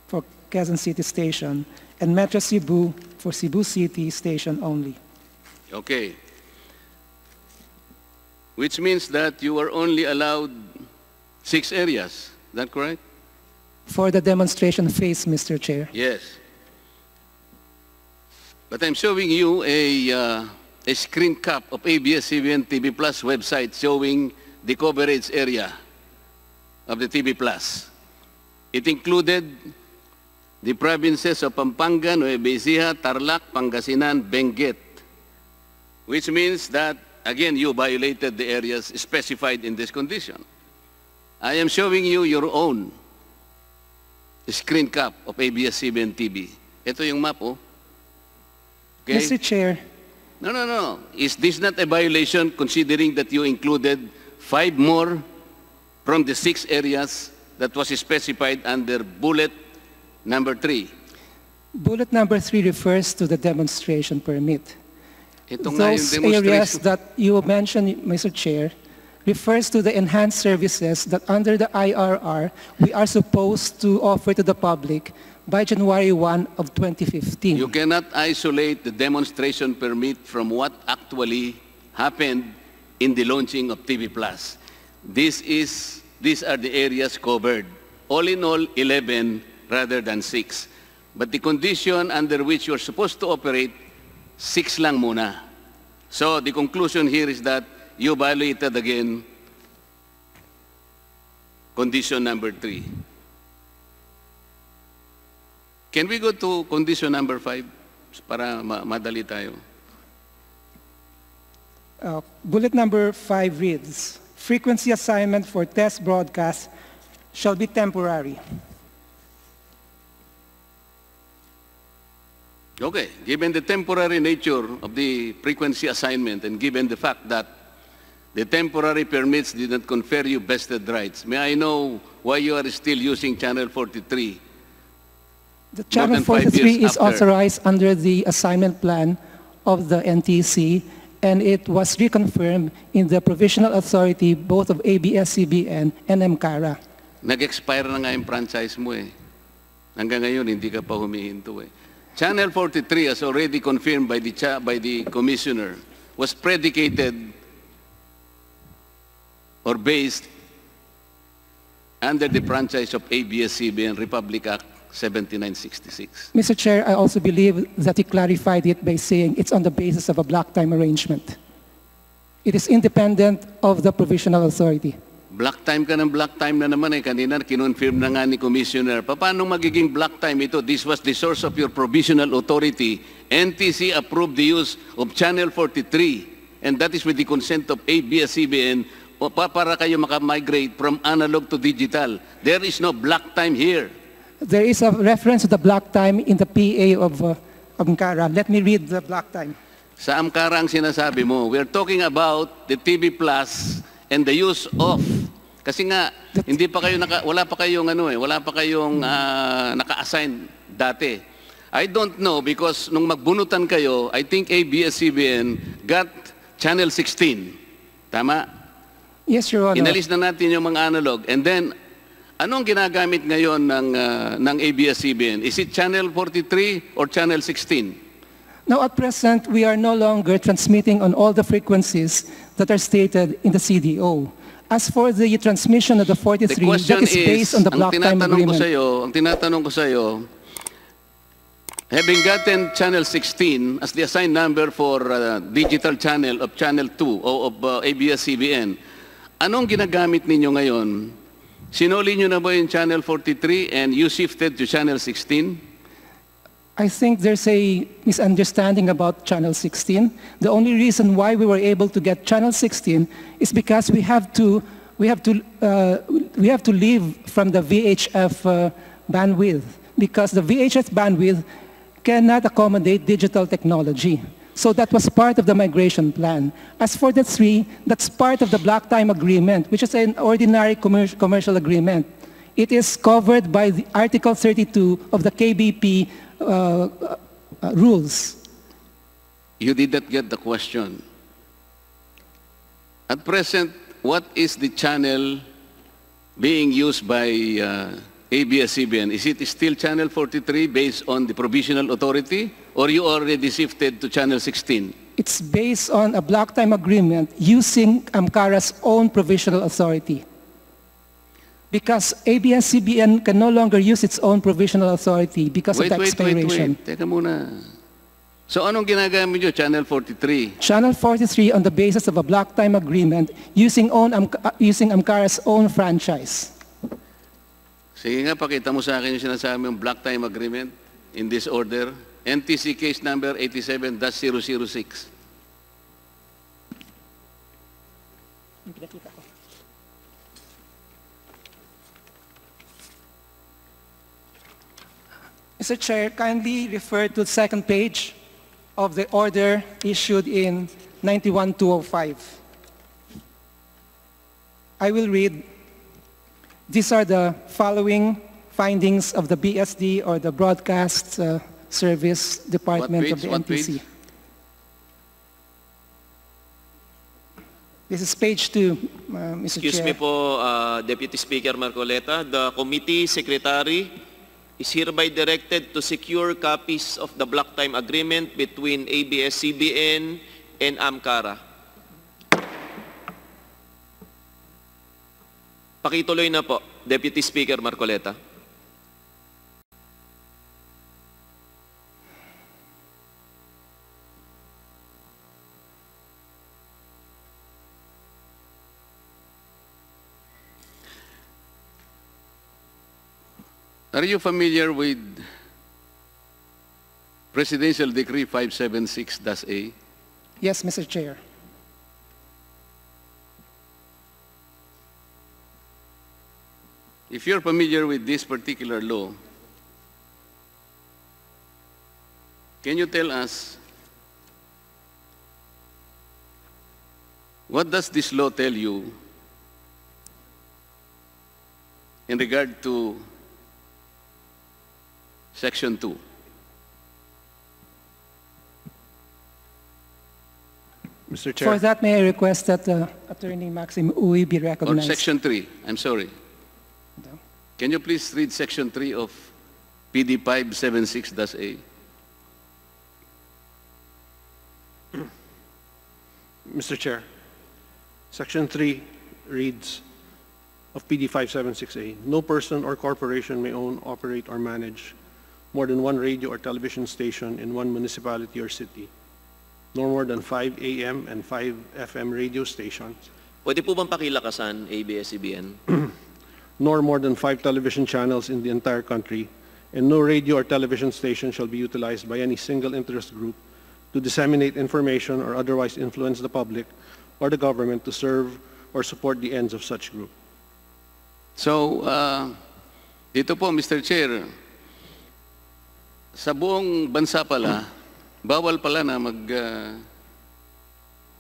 for Quezon City Station, and Metro Cebu for Cebu City Station only. Okay. Which means that you are only allowed 6 areas. Is that correct? For the demonstration phase, Mr. Chair. Yes. But I'm showing you a screen cap of ABS-CBN TV Plus website showing the coverage area of the TV Plus. It included the provinces of Pampanga, Nueva Ecija, Tarlac, Pangasinan, Benguet, which means that, again, you violated the areas specified in this condition. I am showing you your own screen cap of ABS-CBN TV. Ito yung map, oh. Okay? Mr. Chair, No. Is this not a violation considering that you included 5 more from the 6 areas that was specified under bullet number 3? bullet number 3 refers to the demonstration permit. Ito nga yung Those areas demonstration. that you mentioned, Mr. Chair, refers to the enhanced services that under the IRR, we are supposed to offer to the public by January 1 of 2015. You cannot isolate the demonstration permit from what actually happened in the launching of TV Plus. These are the areas covered. All in all, 11 rather than 6. But the condition under which you're supposed to operate, 6 lang muna. So the conclusion here is that you violated again condition number 3. Can we go to condition number 5 para madali tayo? Bullet number 5 reads, frequency assignment for test broadcast shall be temporary. Okay, given the temporary nature of the frequency assignment and given the fact that the temporary permits did not confer you vested rights, may I know why you are still using Channel 43? The More Channel than 5 43 years is after. authorized under the assignment plan of the NTC, and it was reconfirmed in the provisional authority both of ABS-CBN and MCARA. Nag-expire na nga yung franchise mo eh. Hanggang ngayon, hindi ka pa humihinto eh. Channel 43, as already confirmed by the commissioner, was predicated or based under the franchise of ABS-CBN Republic Act 7966. Mr. Chair, I also believe that he clarified it by saying it's on the basis of a block time arrangement. It is independent of the provisional authority. Black time ka ng black time na naman eh. Kanina kinonfirm na nga ni Commissioner. Paano magiging black time ito? This was the source of your provisional authority. NTC approved the use of Channel 43, and that is with the consent of ABS-CBN para kayo makamigrate from analog to digital. There is no black time here. There is a reference to the block time in the PA of MCARA. Let me read the block time. Sa AMCARA ang sinasabi mo. We're talking about the TV Plus and the use of. Kasi nga, hindi pa kayo wala pa kayong naka-assign dati. I don't know because nung magbunutan kayo, I think ABS-CBN got Channel 16. Tama? Yes, Your Honor. Inalis na natin yung mga analog. And then, Anong ginagamit ngayon ng ABS-CBN? Is it Channel 43 or Channel 16? Now, at present, we are no longer transmitting on all the frequencies that are stated in the CDO. As for the transmission of the 43, that is based on the block time agreement. Ang tinatanong ko sa iyo, having gotten Channel 16 as the assigned number for digital channel of Channel 2 o of ABS-CBN, anong ginagamit ninyo ngayon? Sinuli nyo na ba yung Channel 43 and you shifted to Channel 16? I think there's a misunderstanding about Channel 16. The only reason why we were able to get Channel 16 is because we have to leave from the VHF bandwidth, because the VHF bandwidth cannot accommodate digital technology. So that was part of the migration plan. As for the 3, that's part of the block time agreement, which is an ordinary commercial agreement. It is covered by the Article 32 of the KBP rules. You did not get the question. At present, what is the channel being used by ABS-CBN? Is it still Channel 43 based on the provisional authority, or you already shifted to Channel 16? It's based on a block time agreement using AMCARA's own provisional authority. Because ABS-CBN can no longer use its own provisional authority because of the expiration. Wait. Teka muna. So anong ginagamit nyo? Channel 43? Channel 43 on the basis of a block time agreement using AMCARA's own franchise. Sige nga, pakita mo sa akin yung sinasabi yung block time agreement in this order. NTC case number 87-006. Mr. Chair, kindly refer to the second page of the order issued in 91-205. I will read. These are the following findings of the BSD, or the Broadcast Service Department of the NTC. This is page 2, Mr. Chair. Excuse me po, Deputy Speaker Marcoleta. The committee secretary is hereby directed to secure copies of the block time agreement between ABS-CBN and AMCARA. Pakituloy na po, Deputy Speaker Marcoleta. Are you familiar with Presidential Decree 576-A? Yes, Mr. Chair. If you're familiar with this particular law, can you tell us what does this law tell you in regard to Section 2? Mr. Chair. For that, may I request that Attorney Maxim Uy be Or recognized? Section 3, I'm sorry. No. Can you please read Section 3 of PD 576-A? Mr. Chair, Section 3 reads of PD 576A, no person or corporation may own, operate, or manage more than one radio or television station in one municipality or city, nor more than 5 AM and 5 FM radio stations, Pwede po bang pakilakasan, ABS-CBN? nor more than 5 television channels in the entire country, and no radio or television station shall be utilized by any single interest group to disseminate information or otherwise influence the public or the government to serve or support the ends of such group. So, dito po, Mr. Chair, sa buong bansa pala, bawal pala na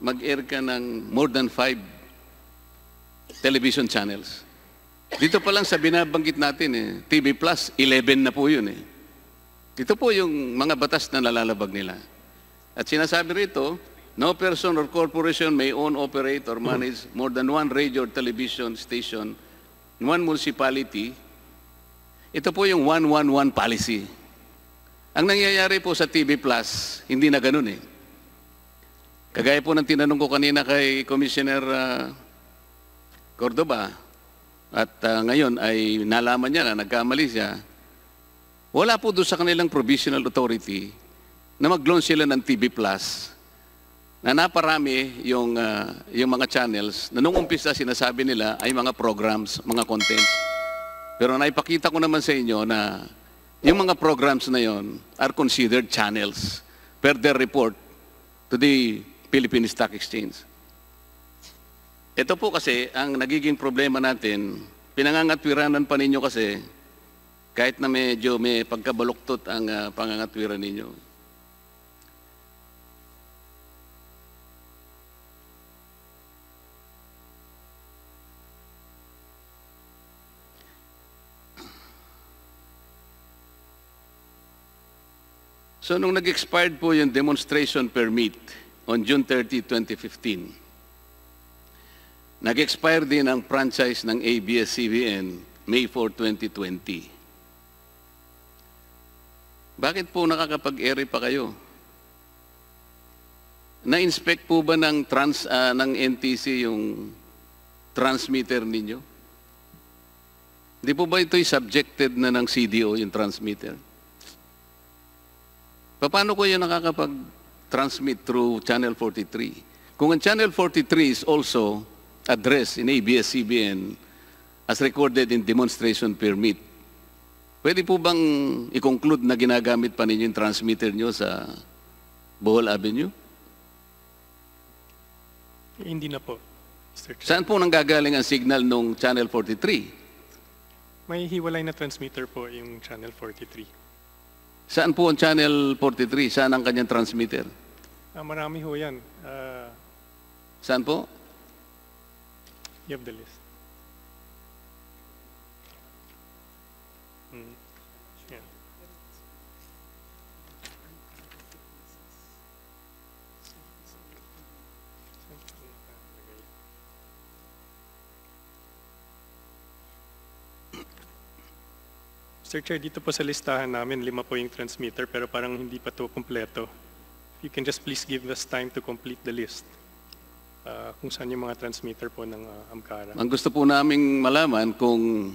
mag-air ka ng more than 5 television channels. Dito pa lang sa binabanggit natin, TV Plus, 11 na po yun. Ito po yung mga batas na nalalabag nila. At sinasabi rito, no person or corporation may own, operate, or manage more than one radio or television station one municipality, ito po yung 1-1-1 policy. Ang nangyayari po sa TV Plus, hindi na ganun eh. Kagaya po ng tinanong ko kanina kay Commissioner Cordova, at ngayon ay nalaman niya na nagkamali siya, wala po doon sa kanilang provisional authority na mag-launch sila ng TV Plus na naparami yung mga channels na nung umpisa sinasabi nila ay mga programs, mga contents. Pero naipakita ko naman sa inyo na yung mga programs na yon are considered channels per their report to the Philippine Stock Exchange. Ito po kasi ang nagiging problema natin, pinangangatwiranan pa ninyo kasi kahit na medyo may pagkabaluktot ang pangangatwiran ninyo. So, nung nag-expired po yung demonstration permit on June 30, 2015, nag-expire din ang franchise ng ABS-CBN May 4, 2020. Bakit po nakakapag-ere pa kayo? Na-inspect po ba ng NTC yung transmitter ninyo? Di po ba ito'y subjected na ng CDO, yung transmitter? Paano ko yun nakakapag-transmit through Channel 43? Kung ang Channel 43 is also addressed in ABS-CBN as recorded in demonstration permit, pwede po bang i-conclude na ginagamit pa ninyo yung transmitter nyo sa Bohol Avenue? Hindi na po, Mr. Chair. Saan po nanggagaling ang signal nung Channel 43? May hiwalay na transmitter po yung Channel 43. Saan po ang Channel 43? Saan ang kanyang transmitter? Marami ho yan. Saan po? You have the list. Yeah. Mr. Chair, dito po sa listahan namin, 5 po yung transmitter pero parang hindi pa to kompleto. You can just please give us time to complete the list. Kung saan yung mga transmitter po ng AMCARA. Ang gusto po naming malaman kung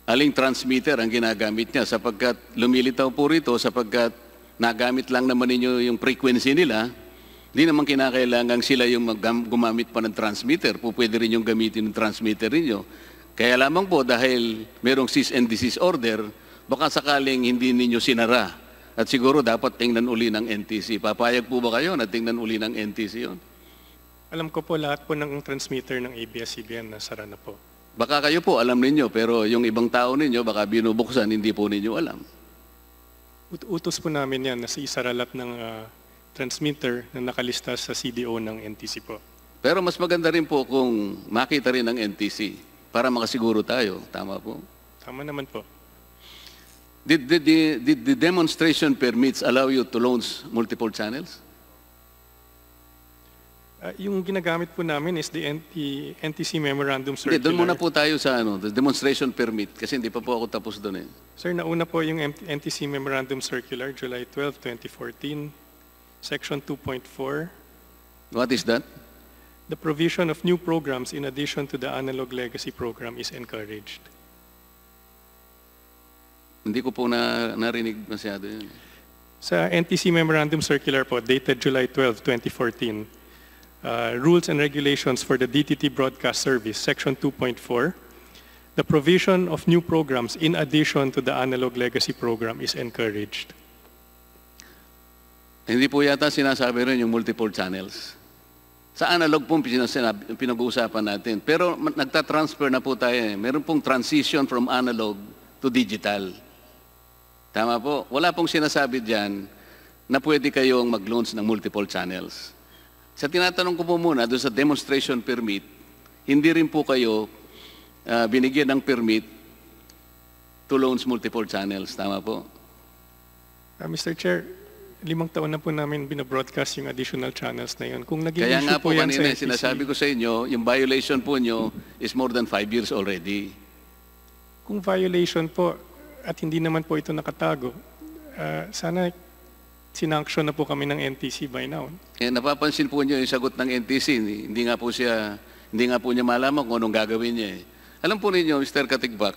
aling transmitter ang ginagamit niya sapagkat lumilitaw po rito sapagkat nagamit lang naman ninyo yung frequency nila, di naman kinakailangan sila yung gumamit pa ng transmitter. Po pwede rin yung gamitin ng transmitter ninyo. Kaya lamang po dahil merong cease and desist order, baka sakaling hindi ninyo sinara. At siguro dapat tingnan uli ng NTC. Papayag po ba kayo na tingnan uli ng NTC yun? Alam ko po lahat po ng transmitter ng ABS-CBN na sara na po. Baka kayo po alam ninyo, pero yung ibang tao ninyo, baka binubuksan, hindi po ninyo alam. Utos po namin yan na isara lahat ng transmitter na nakalista sa CDO ng NTC po. Pero mas maganda rin po kung makita rin ng NTC para makasiguro tayo. Tama po? Tama naman po. Did the demonstration permits allow you to launch multiple channels? Yung ginagamit po namin is the NTC Memorandum Circular. Doon muna po tayo sa the demonstration permit kasi hindi pa po ako tapos doon eh. Sir, nauna po yung NTC Memorandum Circular, July 12, 2014, Section 2.4. What is that? The provision of new programs in addition to the analog legacy program is encouraged. Hindi ko po narinig masyado yun. Sa NTC Memorandum Circular po, dated July 12, 2014, Rules and Regulations for the DTT Broadcast Service, Section 2.4, the provision of new programs in addition to the analog legacy program is encouraged. Hindi po yata sinasabi rin yung multiple channels. Sa analog po pinag-uusapan natin. Pero nagtatransfer na po tayo eh. Meron pong transition from analog to digital. Tama po. Wala pong sinasabi dyan na pwede kayong mag-launch ng multiple channels. Sa tinatanong ko po muna, doon sa demonstration permit, hindi rin po kayo binigyan ng permit to launch multiple channels. Tama po? Mr. Chair, 5 taon na po namin binabroadcast yung additional channels na yun. Kung naging Kaya issue nga po po yan sa kanina, NTC, sinasabi ko sa inyo, yung violation po nyo is more than 5 years already. kung violation po at hindi naman po ito nakatago, sana sinanction na po kami ng NTC by now. Eh, napapansin po nyo yung sagot ng NTC, hindi nga po niya malaman kung anong gagawin niya. Alam po ninyo, Mr. Katigbak,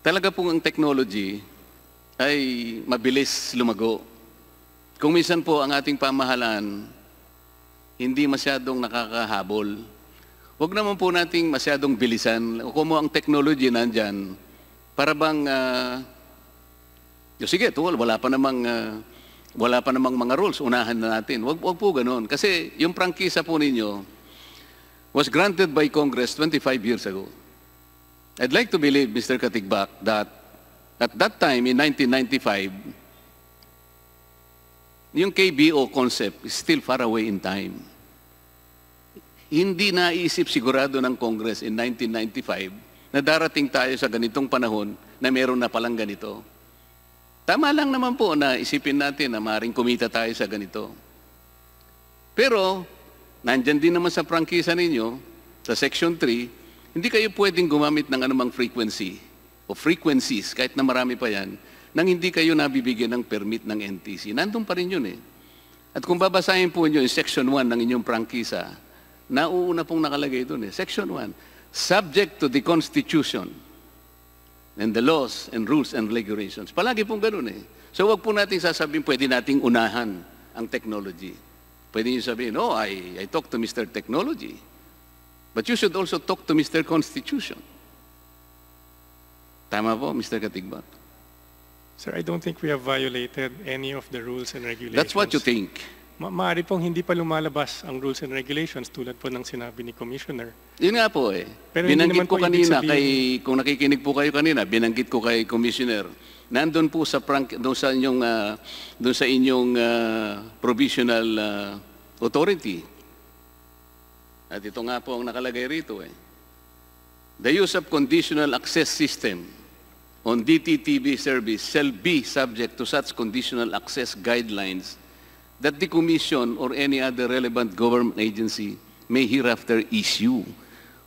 talaga pong ang technology ay mabilis lumago. Kung minsan po ang ating pamahalaan hindi masyadong nakakahabol, huwag naman po nating masyadong bilisan. Kung ang technology nandyan, para bang, sige, wala pa namang mga rules, unahan na natin. Huwag po ganun. Kasi yung prangkisa po ninyo was granted by Congress 25 years ago. I'd like to believe, Mr. Katigbak, that at that time, in 1995, yung KBO concept is still far away in time. Hindi naisip sigurado ng Congress in 1995 na darating tayo sa ganitong panahon na meron na palang ganito. Tama lang naman po na isipin natin na maaaring kumita tayo sa ganito. Pero, nandyan din naman sa prangkisa ninyo, sa Section 3, hindi kayo pwedeng gumamit ng anumang frequency o frequencies, kahit na marami pa yan, nang hindi kayo nabibigyan ng permit ng NTC. Nandun pa rin yun eh. At kung babasahin po nyo yung Section 1 ng inyong prangkisa, nauuna pong nakalagay doon eh. Section 1, subject to the Constitution and the laws and rules and regulations. Palagi pong ganun eh. So wag po natin sasabihin, pwede nating unahan ang technology. Pwede nyo sabihin, oh, I talk to Mr. Technology. But you should also talk to Mr. Constitution. Tama po, Mr. Katigbak? Sir, I don't think we have violated any of the rules and regulations. That's what you think. Maaari pong hindi pa lumalabas ang rules and regulations tulad po ng sinabi ni Commissioner. Yun nga po eh. Pero Binanggit hindi ko naman po ibig kanina, sabihin- kung nakikinig po kayo kanina, binanggit ko kay Commissioner, nandun po sa doon sa inyong provisional authority. At ito nga po ang nakalagay rito eh. The use of conditional access system on DTTV service shall be subject to such conditional access guidelines that the Commission or any other relevant government agency may hereafter issue.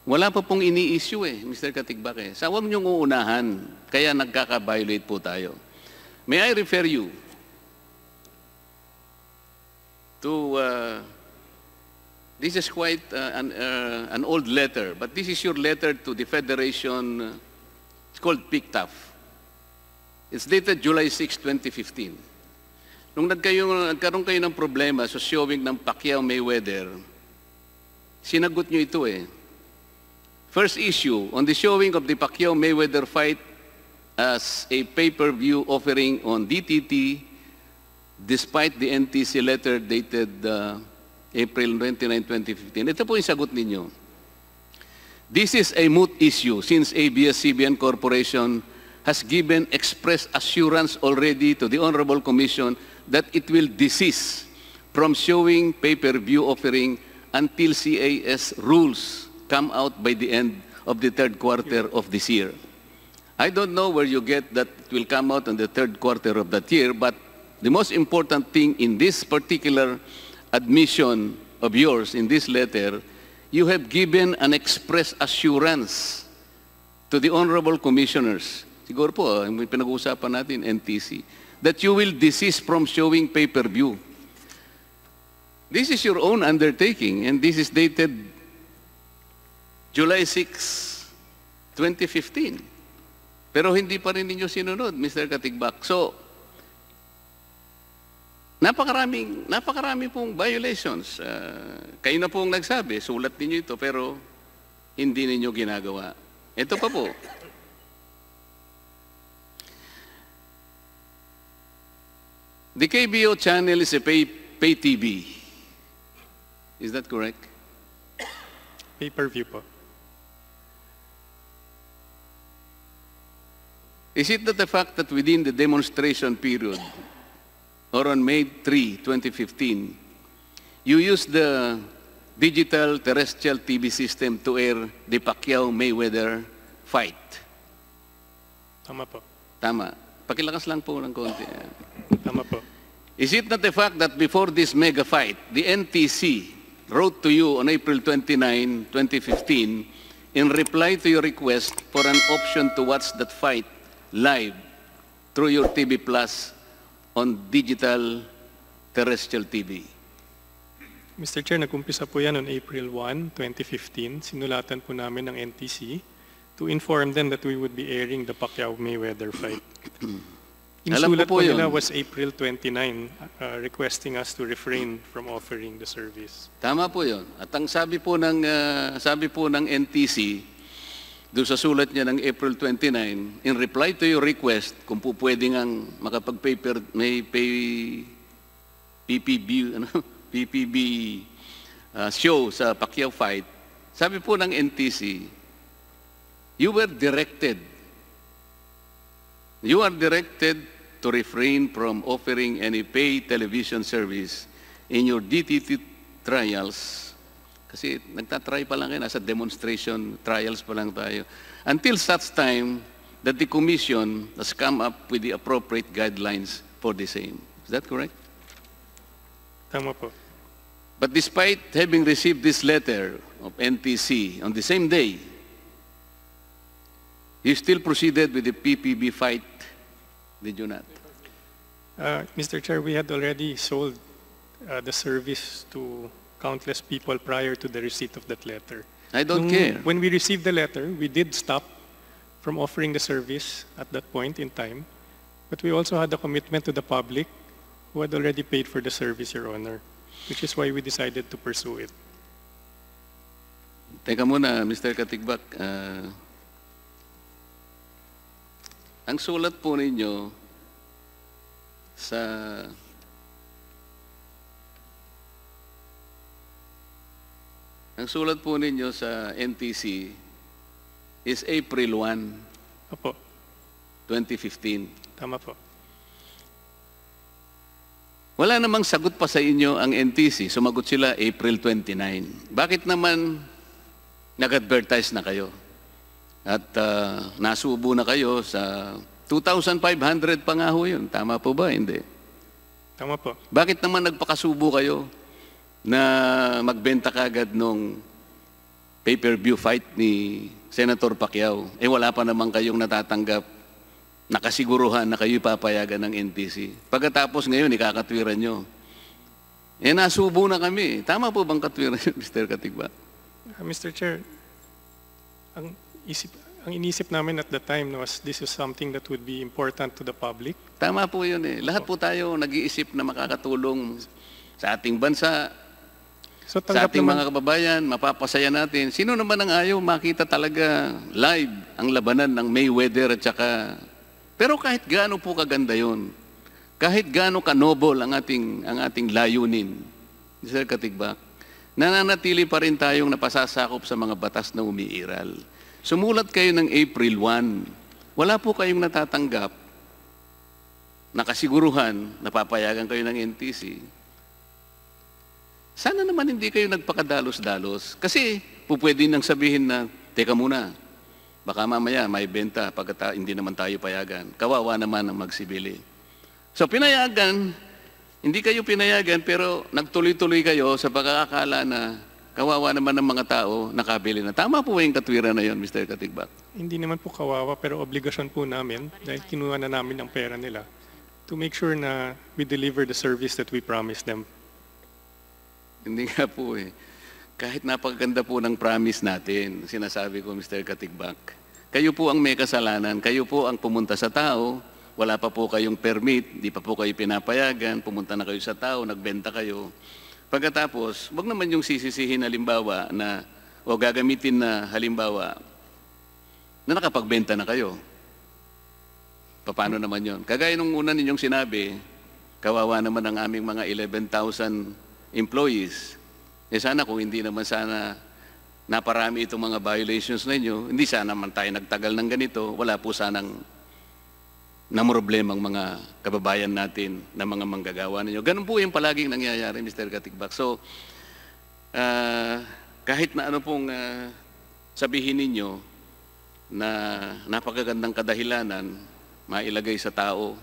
Wala pa pong ini-issue eh, Mr. Katigbak eh. Sa huwag niyong uunahan, kaya nagkaka-violate po tayo. May I refer you to, this is quite an old letter, but this is your letter to the Federation, it's called PICTAF. It's dated July 6, 2015. Nung nagkaroon kayo ng problema sa showing ng Pacquiao-Mayweather, sinagot nyo ito eh. First issue, on the showing of the Pacquiao-Mayweather fight as a pay-per-view offering on DTT, despite the NTC letter dated April 29, 2015. Ito po yung sagot ninyo. This is a moot issue since ABS-CBN Corporation has given express assurance already to the Honorable Commission that it will desist from showing pay-per-view offering until CAS rules come out by the end of the third quarter of this year. I don't know where you get that it will come out in the third quarter of that year, but the most important thing in this particular admission of yours in this letter, you have given an express assurance to the Honorable Commissioners, siguro po, yung pinag-uusapan natin, NTC, that you will desist from showing pay-per-view. This is your own undertaking, and this is dated July 6, 2015. Pero hindi pa rin ninyo sinunod, Mr. Katigbak. So, napakarami pong violations. Kayo na pong nagsabi, sulat ninyo ito, pero hindi ninyo ginagawa. Ito pa po. The KBO channel is a pay TV. Is that correct? Pay-per-view po. Is it that the fact that within the demonstration period, or on May 3, 2015, you used the digital terrestrial TV system to air the Pacquiao-Mayweather fight? Tama po. Tama. Pakilakas lang po ng konti. Tama po. Is it not the fact that before this mega fight, the NTC wrote to you on April 29, 2015, in reply to your request for an option to watch that fight live through your TV Plus on digital terrestrial TV? Mr. Chair, nag-umpisa po yan on April 1, 2015. Sinulatan po namin ng NTC to inform them that we would be airing the Pacquiao-Mayweather fight. Yung Alam sulat ko po po nila yun. was April 29, requesting us to refrain from offering the service. Tama po yun. At ang sabi po ng NTC, doon sa sulat niya ng April 29, in reply to your request, kung po pwede ngang PPB, PPB show sa Pacquiao fight, sabi po ng NTC, you are directed to refrain from offering any pay television service in your DTT trials. Kasi nagtatry pa lang kayo, nasa demonstration trials pa lang tayo. Until such time that the Commission has come up with the appropriate guidelines for the same. Is that correct? Tama po. But despite having received this letter of NTC on the same day, you still proceeded with the PPB fight, did you not? Mr. Chair, we had already sold the service to countless people prior to the receipt of that letter. I don't care. When we received the letter, we did stop from offering the service at that point in time, but we also had a commitment to the public who had already paid for the service, Your Honor, which is why we decided to pursue it. Teka muna, Mr. Katigbak. Ang sulat po ninyo sa NTC is April 1, Opo, 2015. tama po. Wala namang sagot pa sa inyo ang NTC. Sumagot sila April 29. Bakit naman nag-advertise na kayo? At nasubo na kayo sa 2,500 pa nga ho yun. Tama po ba? Hindi. Tama po. Bakit naman nagpakasubo kayo na magbenta kagad nung pay-per-view fight ni Senator Pacquiao? Eh wala pa naman kayong natatanggap, nakasiguruhan na kayo papayagan ng NTC. Pagkatapos ngayon, ikakatwiran nyo. Eh nasubo na kami. Tama po bang katwiran nyo, Mr. Katigba? Mr. Chair, ang inisip namin at the time was this is something that would be important to the public. Tama po yun eh. Lahat po tayo nag-iisip na makakatulong sa ating bansa, So sa tanggap ating naman, mga kababayan, mapapasaya natin. Sino naman ang ayaw makita talaga live ang labanan ng Mayweather at saka... Pero kahit gaano po kaganda yun, kahit gaano ka-noble ang ating layunin, Mr. Katigbak, nananatili pa rin tayong napasasakop sa mga batas na umiiral. Sumulat kayo ng April 1. Wala po kayong natatanggap, nakasiguruhan, napapayagan kayo ng NTC. Sana naman hindi kayo nagpakadalos-dalos. Kasi pwede nang sabihin na, teka muna, baka mamaya may benta pagka hindi naman tayo payagan. Kawawa naman ang magsibili. So pinayagan, hindi kayo pinayagan pero nagtuloy-tuloy kayo sa pagkakakala na kawawa naman ng mga tao nakabili na. Tama po yung katwiran na yon, Mr. Katigbak? hindi naman po kawawa pero obligasyon po namin dahil kinuha na namin ang pera nila to make sure na we deliver the service that we promised them. Hindi nga po eh. Kahit napakaganda po ng promise natin, sinasabi ko, Mr. Katigbak, kayo po ang may kasalanan, kayo po ang pumunta sa tao, wala pa po kayong permit, di pa po kayo pinapayagan, pumunta na kayo sa tao, nagbenta kayo. Pagkatapos, wag naman yung sisisihin halimbawa na, o gagamitin na halimbawa, na nakapagbenta na kayo. Paano naman yon? Kagaya nung una ninyong sinabi, kawawa naman ang aming mga 11,000 employees. Eh sana kung hindi naman sana naparami itong mga violations ninyo, hindi sana man tayo nagtagal ng ganito, wala po sanang namroblemang mga kababayan natin na mga manggagawa ninyo. Ganun po yung palaging nangyayari, Mr. Katigbak. So, kahit na ano pong sabihin ninyo na napakagandang kadahilanan, mailagay sa tao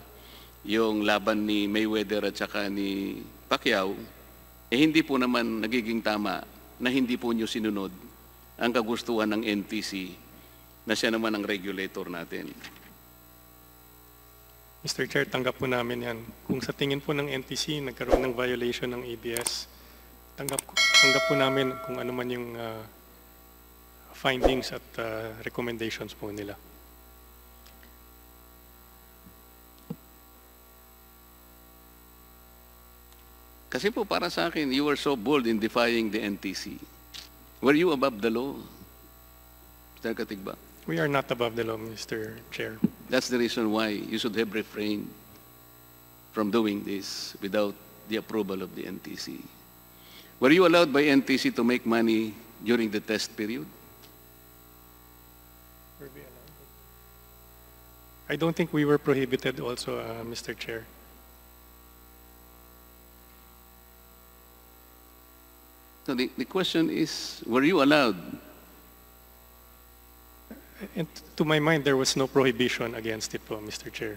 yung laban ni Mayweather at saka ni Pacquiao, hindi po naman nagiging tama na hindi po nyo sinunod ang kagustuhan ng NTC na siya naman ang regulator natin. Mr. Chair, tanggap po namin yan. Kung sa tingin po ng NTC nagkaroon ng violation ng ABS, tanggap po namin kung ano man yung findings at recommendations po nila. Kasi po para sa akin, you were so bold in defying the NTC. Were you above the law, Mr. Katigbak? We are not above the law, Mr. Chair. That's the reason why you should have refrained from doing this without the approval of the NTC. Were you allowed by NTC to make money during the test period? I don't think we were prohibited also, Mr. Chair. So the question is, were you allowed? And to my mind, there was no prohibition against it po, Mr. Chair.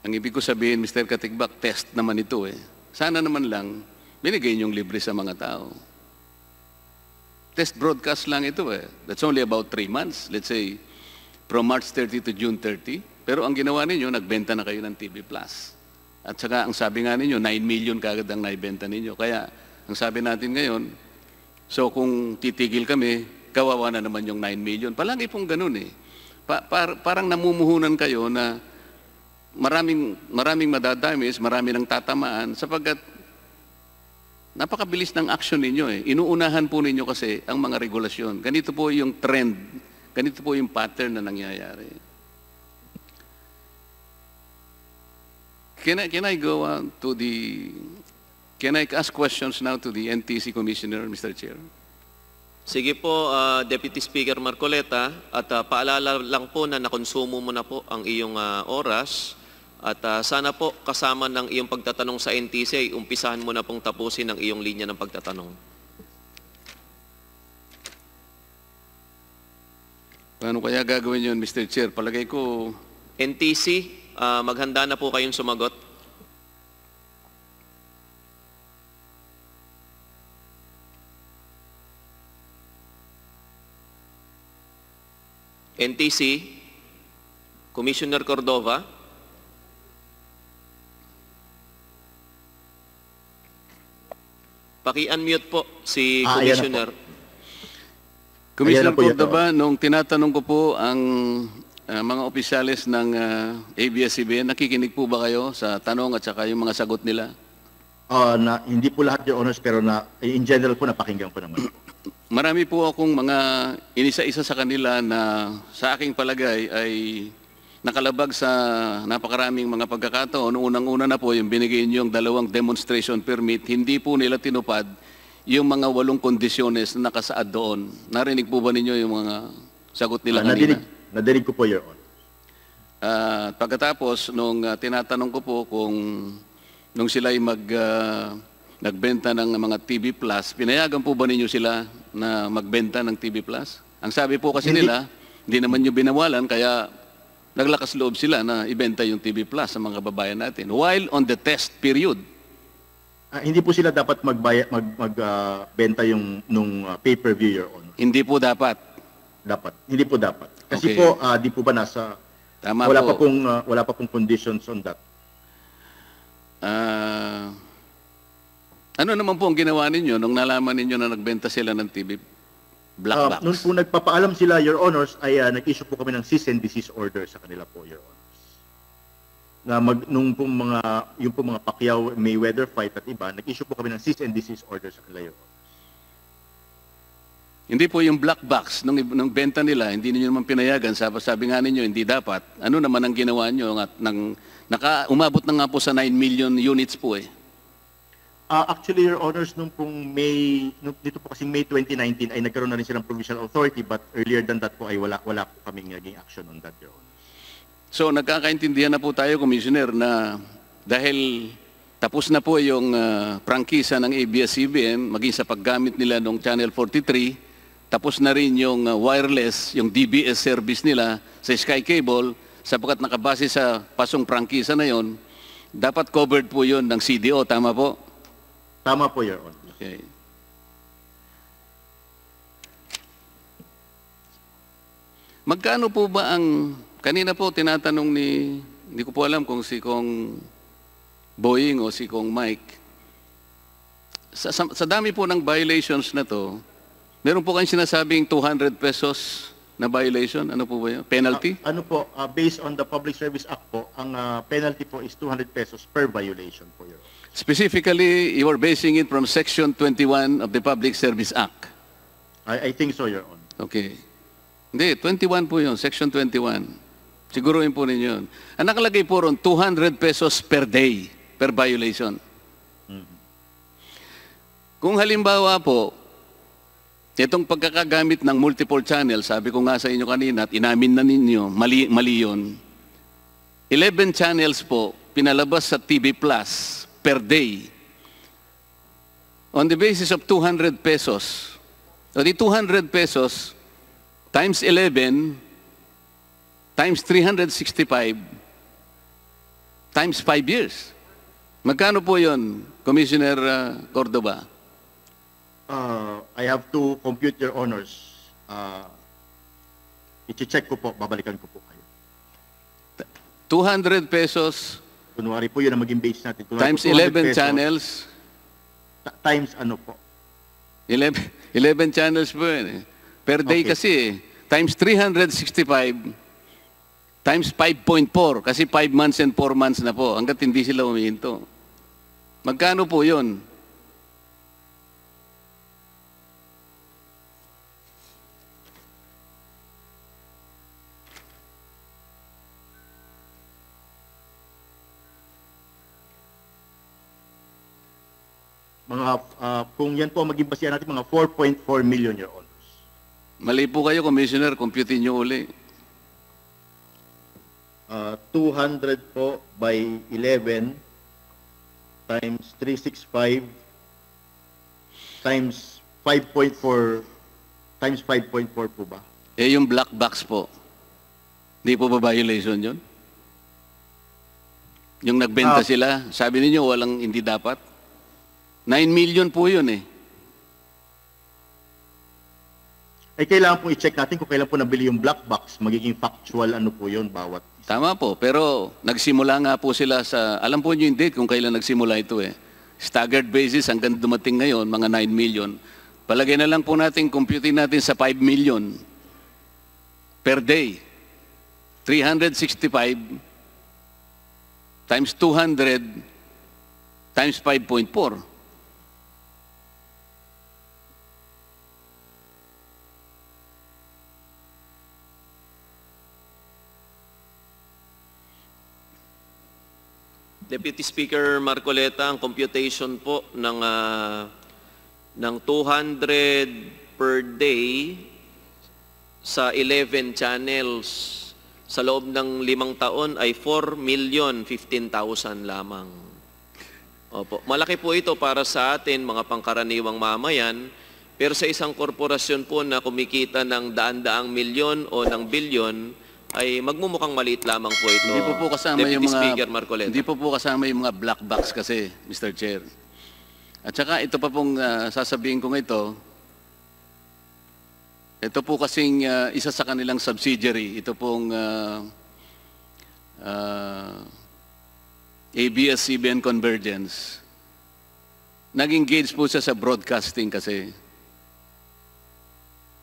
Ang ibig ko sabihin, Mr. Katigbak, test naman ito eh. Sana naman lang, binigay niyong libre sa mga tao. Test broadcast lang ito eh. That's only about 3 months. Let's say, from March 30 to June 30. Pero ang ginawa ninyo, nagbenta na kayo ng TV Plus. At saka, ang sabi nga ninyo, 9 million kagad ang naibenta ninyo. Kaya, ang sabi natin ngayon, so kung titigil kami, kawawa na naman yung 9 million. Palagi pong ganun eh. Parang namumuhunan kayo na maraming madadamis, marami ng tatamaan, sapagkat napakabilis ng action ninyo eh. Inuunahan po ninyo kasi ang mga regulasyon. Ganito po yung trend, ganito po yung pattern na nangyayari. Can I go to the... Can I ask questions now to the NTC Commissioner, Mr. Chair? Sige po, Deputy Speaker Marcoleta, at paalala lang po na nakonsumo mo na po ang iyong oras at sana po kasama ng iyong pagtatanong sa NTC, umpisahan mo na pong tapusin ang iyong linya ng pagtatanong. Paano kaya gagawin yun, Mr. Chair? Palagay ko... NTC, maghanda na po kayong sumagot. NTC, Commissioner Cordova. Paki-unmute po si Commissioner. Commissioner Cordova, nung tinatanong ko po ang mga opisyalis ng ABS-CBN, nakikinig po ba kayo sa tanong at saka yung mga sagot nila? Hindi po lahat, Your Honors, pero in general po napakinggan ko naman po. Marami po akong mga inisa-isa sa kanila na sa aking palagay ay nakalabag sa napakaraming mga pagkakataon. Unang-una na po yung binigay niyong 2 demonstration permit, hindi po nila tinupad yung mga 8 kondisyones na nakasaad doon. Narinig po ba ninyo yung mga sagot nila kanina? Nadinig ko po, Your Honor. Pagkatapos, nung tinatanong ko po kung nung sila ay nagbenta ng mga TV Plus, pinayagan po ba ninyo sila na magbenta ng TV Plus? Ang sabi po kasi nila, hindi naman nyo binawalan, kaya naglakas loob sila na ibenta yung TV Plus sa mga kababayan natin. While on the test period. Hindi po sila dapat magbenta yung pay-per-view, Your Honor. Hindi po dapat. Hindi po dapat. Kasi Okay. po, di po ba nasa... Tama po. Wala pa pong conditions on that. Ano naman po ang ginawa ninyo nung nalaman ninyo na nagbenta sila ng TV black box? Noon po nagpapaalam sila, Your Honors, ay nag-issue po kami ng cease and desist order sa kanila po, Your Honors. Na yung pong mga Pacquiao Mayweather fight at iba, nag-issue po kami ng cease and desist order sa kanila, Your Honors. Hindi po yung black box nung benta nila, hindi niyo naman pinayagan. Sabi nga ninyo, hindi dapat. Ano naman ang ginawa niyo? Umabot na nga po sa 9 million units po eh. Actually, Your Honors, dito po kasi May 2019 ay nagkaroon na rin silang provisional authority, but earlier than that po ay wala po kaming naging action on that, Your Honors. So, nagkakaintindihan na po tayo, Commissioner, na dahil tapos na po yung prangkisa ng ABS-CBN, maging sa paggamit nila ng Channel 43, tapos na rin yung wireless, yung DBS service nila sa Sky Cable, sapagkat nakabase sa pasong prangkisa na yon, dapat covered po yun ng CDO, tama po? Tama po, Your Honor. Okay. Magkano po ba ang, kanina po tinatanong hindi ko po alam kung si Kong Boying o si Kong Mike, sa dami po ng violations na to, meron po kayong sinasabing 200 pesos na violation? Ano po ba yun? Penalty? Ano po, based on the Public Service Act po, ang penalty po is 200 pesos per violation po, Your Honor. Specifically, you are basing it from Section 21 of the Public Service Act. I think so, Your Honor. Okay. Hindi, 21 po yun, Section 21. Siguruhin po ninyo yun. Ang nakalagay po ron, 200 pesos per day, per violation. Kung halimbawa po, itong pagkakagamit ng multiple channel, sabi ko nga sa inyo kanina at inamin na ninyo, mali yun. 11 channels po, pinalabas sa TV Plus per day. On the basis of 200 pesos. So the 200 pesos times 11 times 365 times 5 years. Magkano po yun, Commissioner Cordova? I have to compute, Your Honors. I-check ko po, babalikan ko po kayo. 200 pesos Kunwari po yun ang maging base natin. Kunwari times po, 200 11 pesos, channels. Times ano po? 11 channels po yun eh. Per day Okay. kasi eh. Times 365 times 5.4 kasi 5 months and 4 months na po hanggat hindi sila humihinto. Magkano po yun? Kung yan po ang maging basihan natin, mga 4.4 million, Your Honors. Mali po kayo, Commissioner. Computein nyo uli. 200 po by 11 times 365 times 5.4 times 5.4 po ba? Eh, yung black box po. Hindi po ba violation yun? Yung nagbenta sila, sabi ninyo walang hindi dapat? 9 million po yun eh. Ay kailangan po i-check natin kung kailan po nabili yung black box. Magiging factual ano po yun bawat isa. Tama po, pero nagsimula nga po sila sa, alam po nyo yung date kung kailan nagsimula ito eh. Staggered basis hanggang dumating ngayon, mga 9 million. Palagay na lang po natin, computing natin sa 5 million per day. 365 times 200 times 5.4. Deputy Speaker Marcoleta, ang computation po ng 200 per day sa 11 channels sa loob ng 5 taon ay 4,015,000 lamang. Opo. Malaki po ito para sa atin, mga pangkaraniwang mamayan, pero sa isang korporasyon po na kumikita ng daan-daang milyon o ng bilyon, ay magmumukhang maliit lamang po ito. Hindi po kasama Deputy yung mga Speaker Marcoleta. Hindi po kasama yung mga black box kasi, Mr. Chair. At saka ito pa pong sasabihin ko ito po kasing isa sa kanilang subsidiary, ito pong ABS-CBN Convergence. Nag-engage po siya sa broadcasting kasi.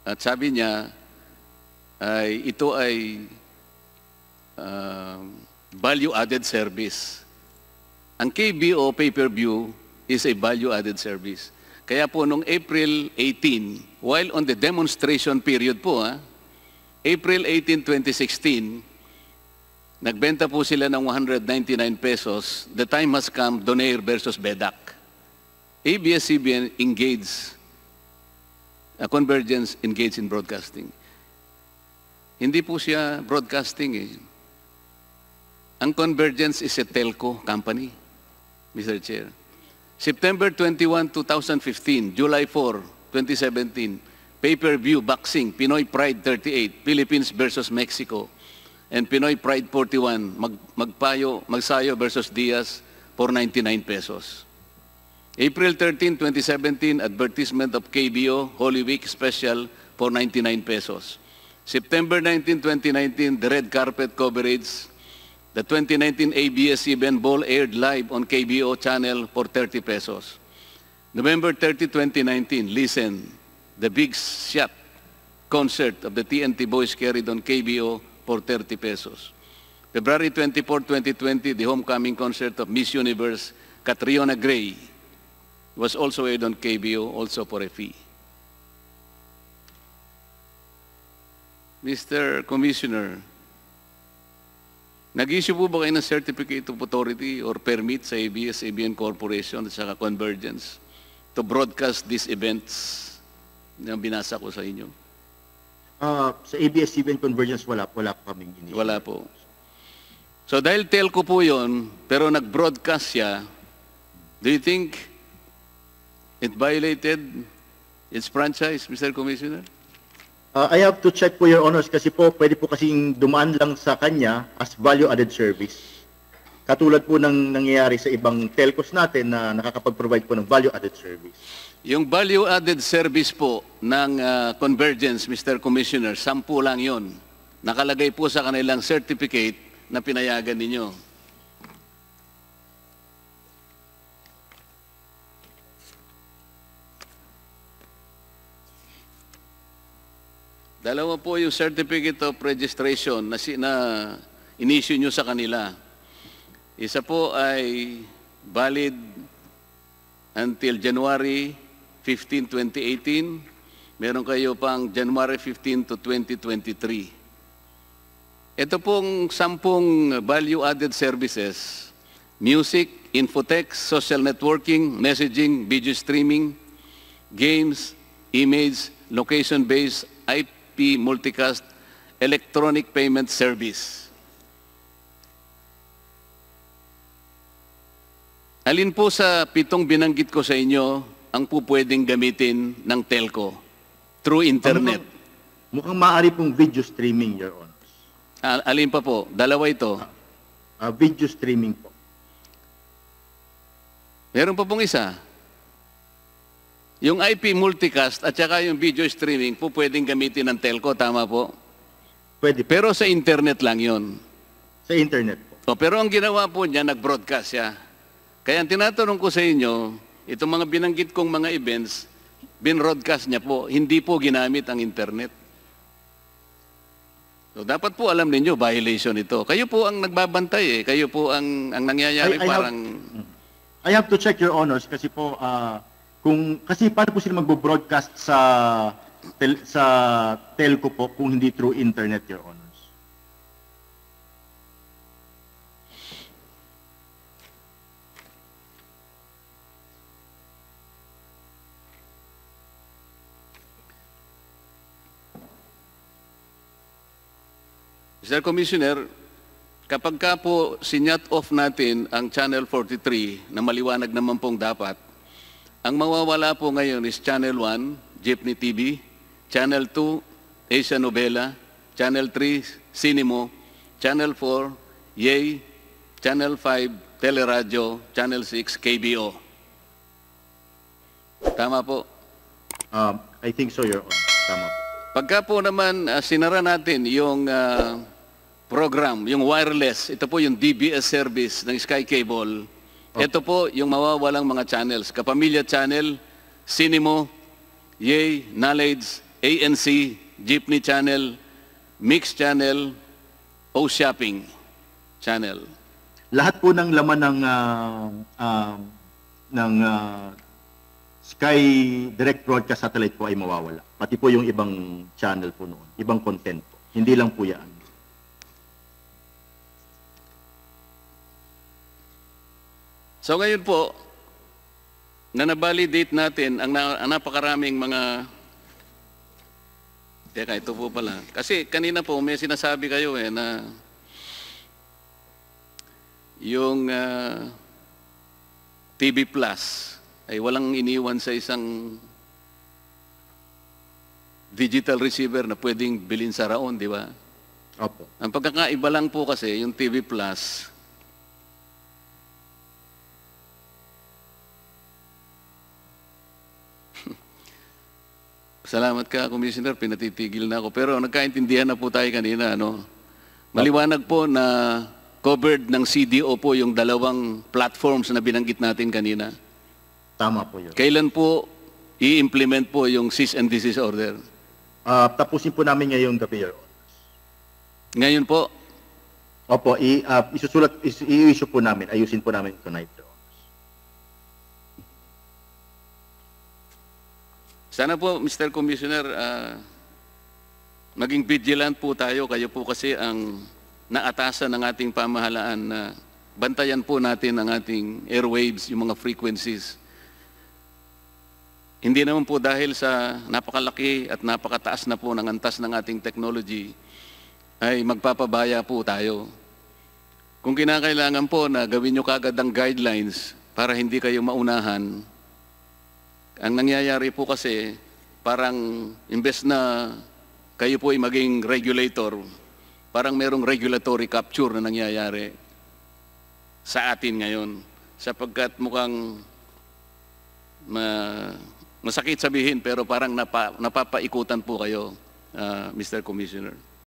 At sabi niya, ito ay value-added service. Ang KBO pay-per-view is a value-added service. Kaya po noong April 18, while on the demonstration period po, April 18, 2016, nagbenta po sila ng 199 pesos. The time has come, Donaire versus Bedak. ABS-CBN engaged, Convergence engaged in broadcasting. Hindi po siya broadcasting eh. Ang Convergence is a telco company, Mr. Chair. September 21, 2015, July 4, 2017, pay-per-view boxing, Pinoy Pride 38, Philippines versus Mexico. and Pinoy Pride 41, Magsayo versus Diaz for 99 pesos. April 13, 2017, advertisement of KBO Holy Week Special for 99 pesos. September 19, 2019, the red carpet coverage. The 2019 ABS-CBN Bowl aired live on KBO channel for 30 pesos. November 30, 2019, listen, the Big Shot concert of the TNT Boys carried on KBO for 30 pesos. February 24, 2020, the homecoming concert of Miss Universe, Catriona Gray, was also aired on KBO, also for a fee. Mr. Commissioner, nag-issue po ba kayo ng Certificate of Authority or permit sa ABS-CBN Corporation at saka Convergence to broadcast these events na binasa ko sa inyo? Sa ABS-CBN Convergence, wala po kaming initial. Wala po. So dahil telco po yun, pero nag-broadcast siya, do you think it violated its franchise, Mr. Commissioner? I have to check po, Your Honors, kasi po pwede po kasing dumaan lang sa kanya as value-added service. Katulad po ng nangyayari sa ibang telcos natin na nakakapag-provide po ng value-added service. Yung value-added service po ng Convergence, Mr. Commissioner, 10 lang yun. Nakalagay po sa kanilang certificate na pinayagan ninyo. Dalawa po yung certificate of registration na in-issue nyo sa kanila. Isa po ay valid until January 15, 2018. Meron kayo pang January 15 to 2023. Ito pong 10 value-added services, music, infotext, social networking, messaging, video streaming, games, image, location-based, IP multicast, electronic payment service. Alin po sa 7 binanggit ko sa inyo ang po pwedeng gamitin ng telco through internet? Mukhang maaari pong video streaming, Your Honors. Alin pa po? Dalawa ito. Video streaming po. Meron pa pong isa. Yung IP multicast at saka yung video streaming po pwedeng gamitin ng telco, tama po? Pwede po. Pero sa internet lang yon. Sa internet po. Pero ang ginawa po niya, nag-broadcast siya. Kaya ang tinatanong ko sa inyo, itong mga binanggit kong mga events, bin-broadcast niya po, hindi po ginamit ang internet. So dapat po alam ninyo, violation ito. Kayo po ang nagbabantay eh. Kayo po ang nangyayari I have to check, Your Honors, kasi po, kasi paano po sila magbo-broadcast sa telco po kung hindi through internet, Your Honors? Mr. Commissioner, kapag ka po sinyat off natin ang Channel 43 na maliwanag naman pong dapat, ang mawawala po ngayon is Channel 1, Jeepney TV, Channel 2, Asia Novela, Channel 3, Cinemo, Channel 4, Yay, Channel 5, Teleradio, Channel 6, KBO. Tama po? I think so, Your Honor. Tama po. Pagka po naman sinara natin yung program, yung wireless, ito po yung DBS service ng Sky Cable. Okay. Ito po yung mawawalang mga channels. Kapamilya Channel, Cinemo, Yay, Knowledge, ANC, Jeepney Channel, Mix Channel, O Shopping Channel. Lahat po ng laman ng Sky Direct Broadcast Satellite po ay mawawala. Pati po yung ibang channel po noon, ibang content po. Hindi lang po yan. So ngayon po, na na-validate natin ang napakaraming mga... Teka, ito po pala. Kasi kanina po may sinasabi kayo na yung TV Plus ay walang iniwan sa isang digital receiver na pwedeng bilhin sa raon, di ba? Opo. Ang pagkakaiba lang po kasi, yung TV Plus, salamat ka, Commissioner, pinatitigil na ako. Pero nagkaintindihan na po tayo kanina, ano? Maliwanag po na covered ng CDO po yung dalawang platforms na binanggit natin kanina. Tama po yun. Kailan po i-implement po yung cease and desist order? Tapusin po namin ngayong gabi, Your Honor. Ngayon po, Opo, i-issue po namin, ayusin po namin tonight, Your Honor. sana po, Mr. Commissioner, maging vigilant po tayo. Kayo po kasi ang naatasan ng ating pamahalaan na bantayan po natin ang ating airwaves, yung mga frequencies. Hindi naman po dahil sa napakalaki at napakataas na po ng antas ng ating technology, ay magpapabaya po tayo. Kung kinakailangan po na gawin nyo kagad ang guidelines para hindi kayo maunahan, ang nangyayari po kasi parang imbes na kayo po ay maging regulator, parang merong regulatory capture na nangyayari sa atin ngayon. Sapagkat mukhang masakit sabihin pero parang napapaikutan po kayo, Mr. Commissioner.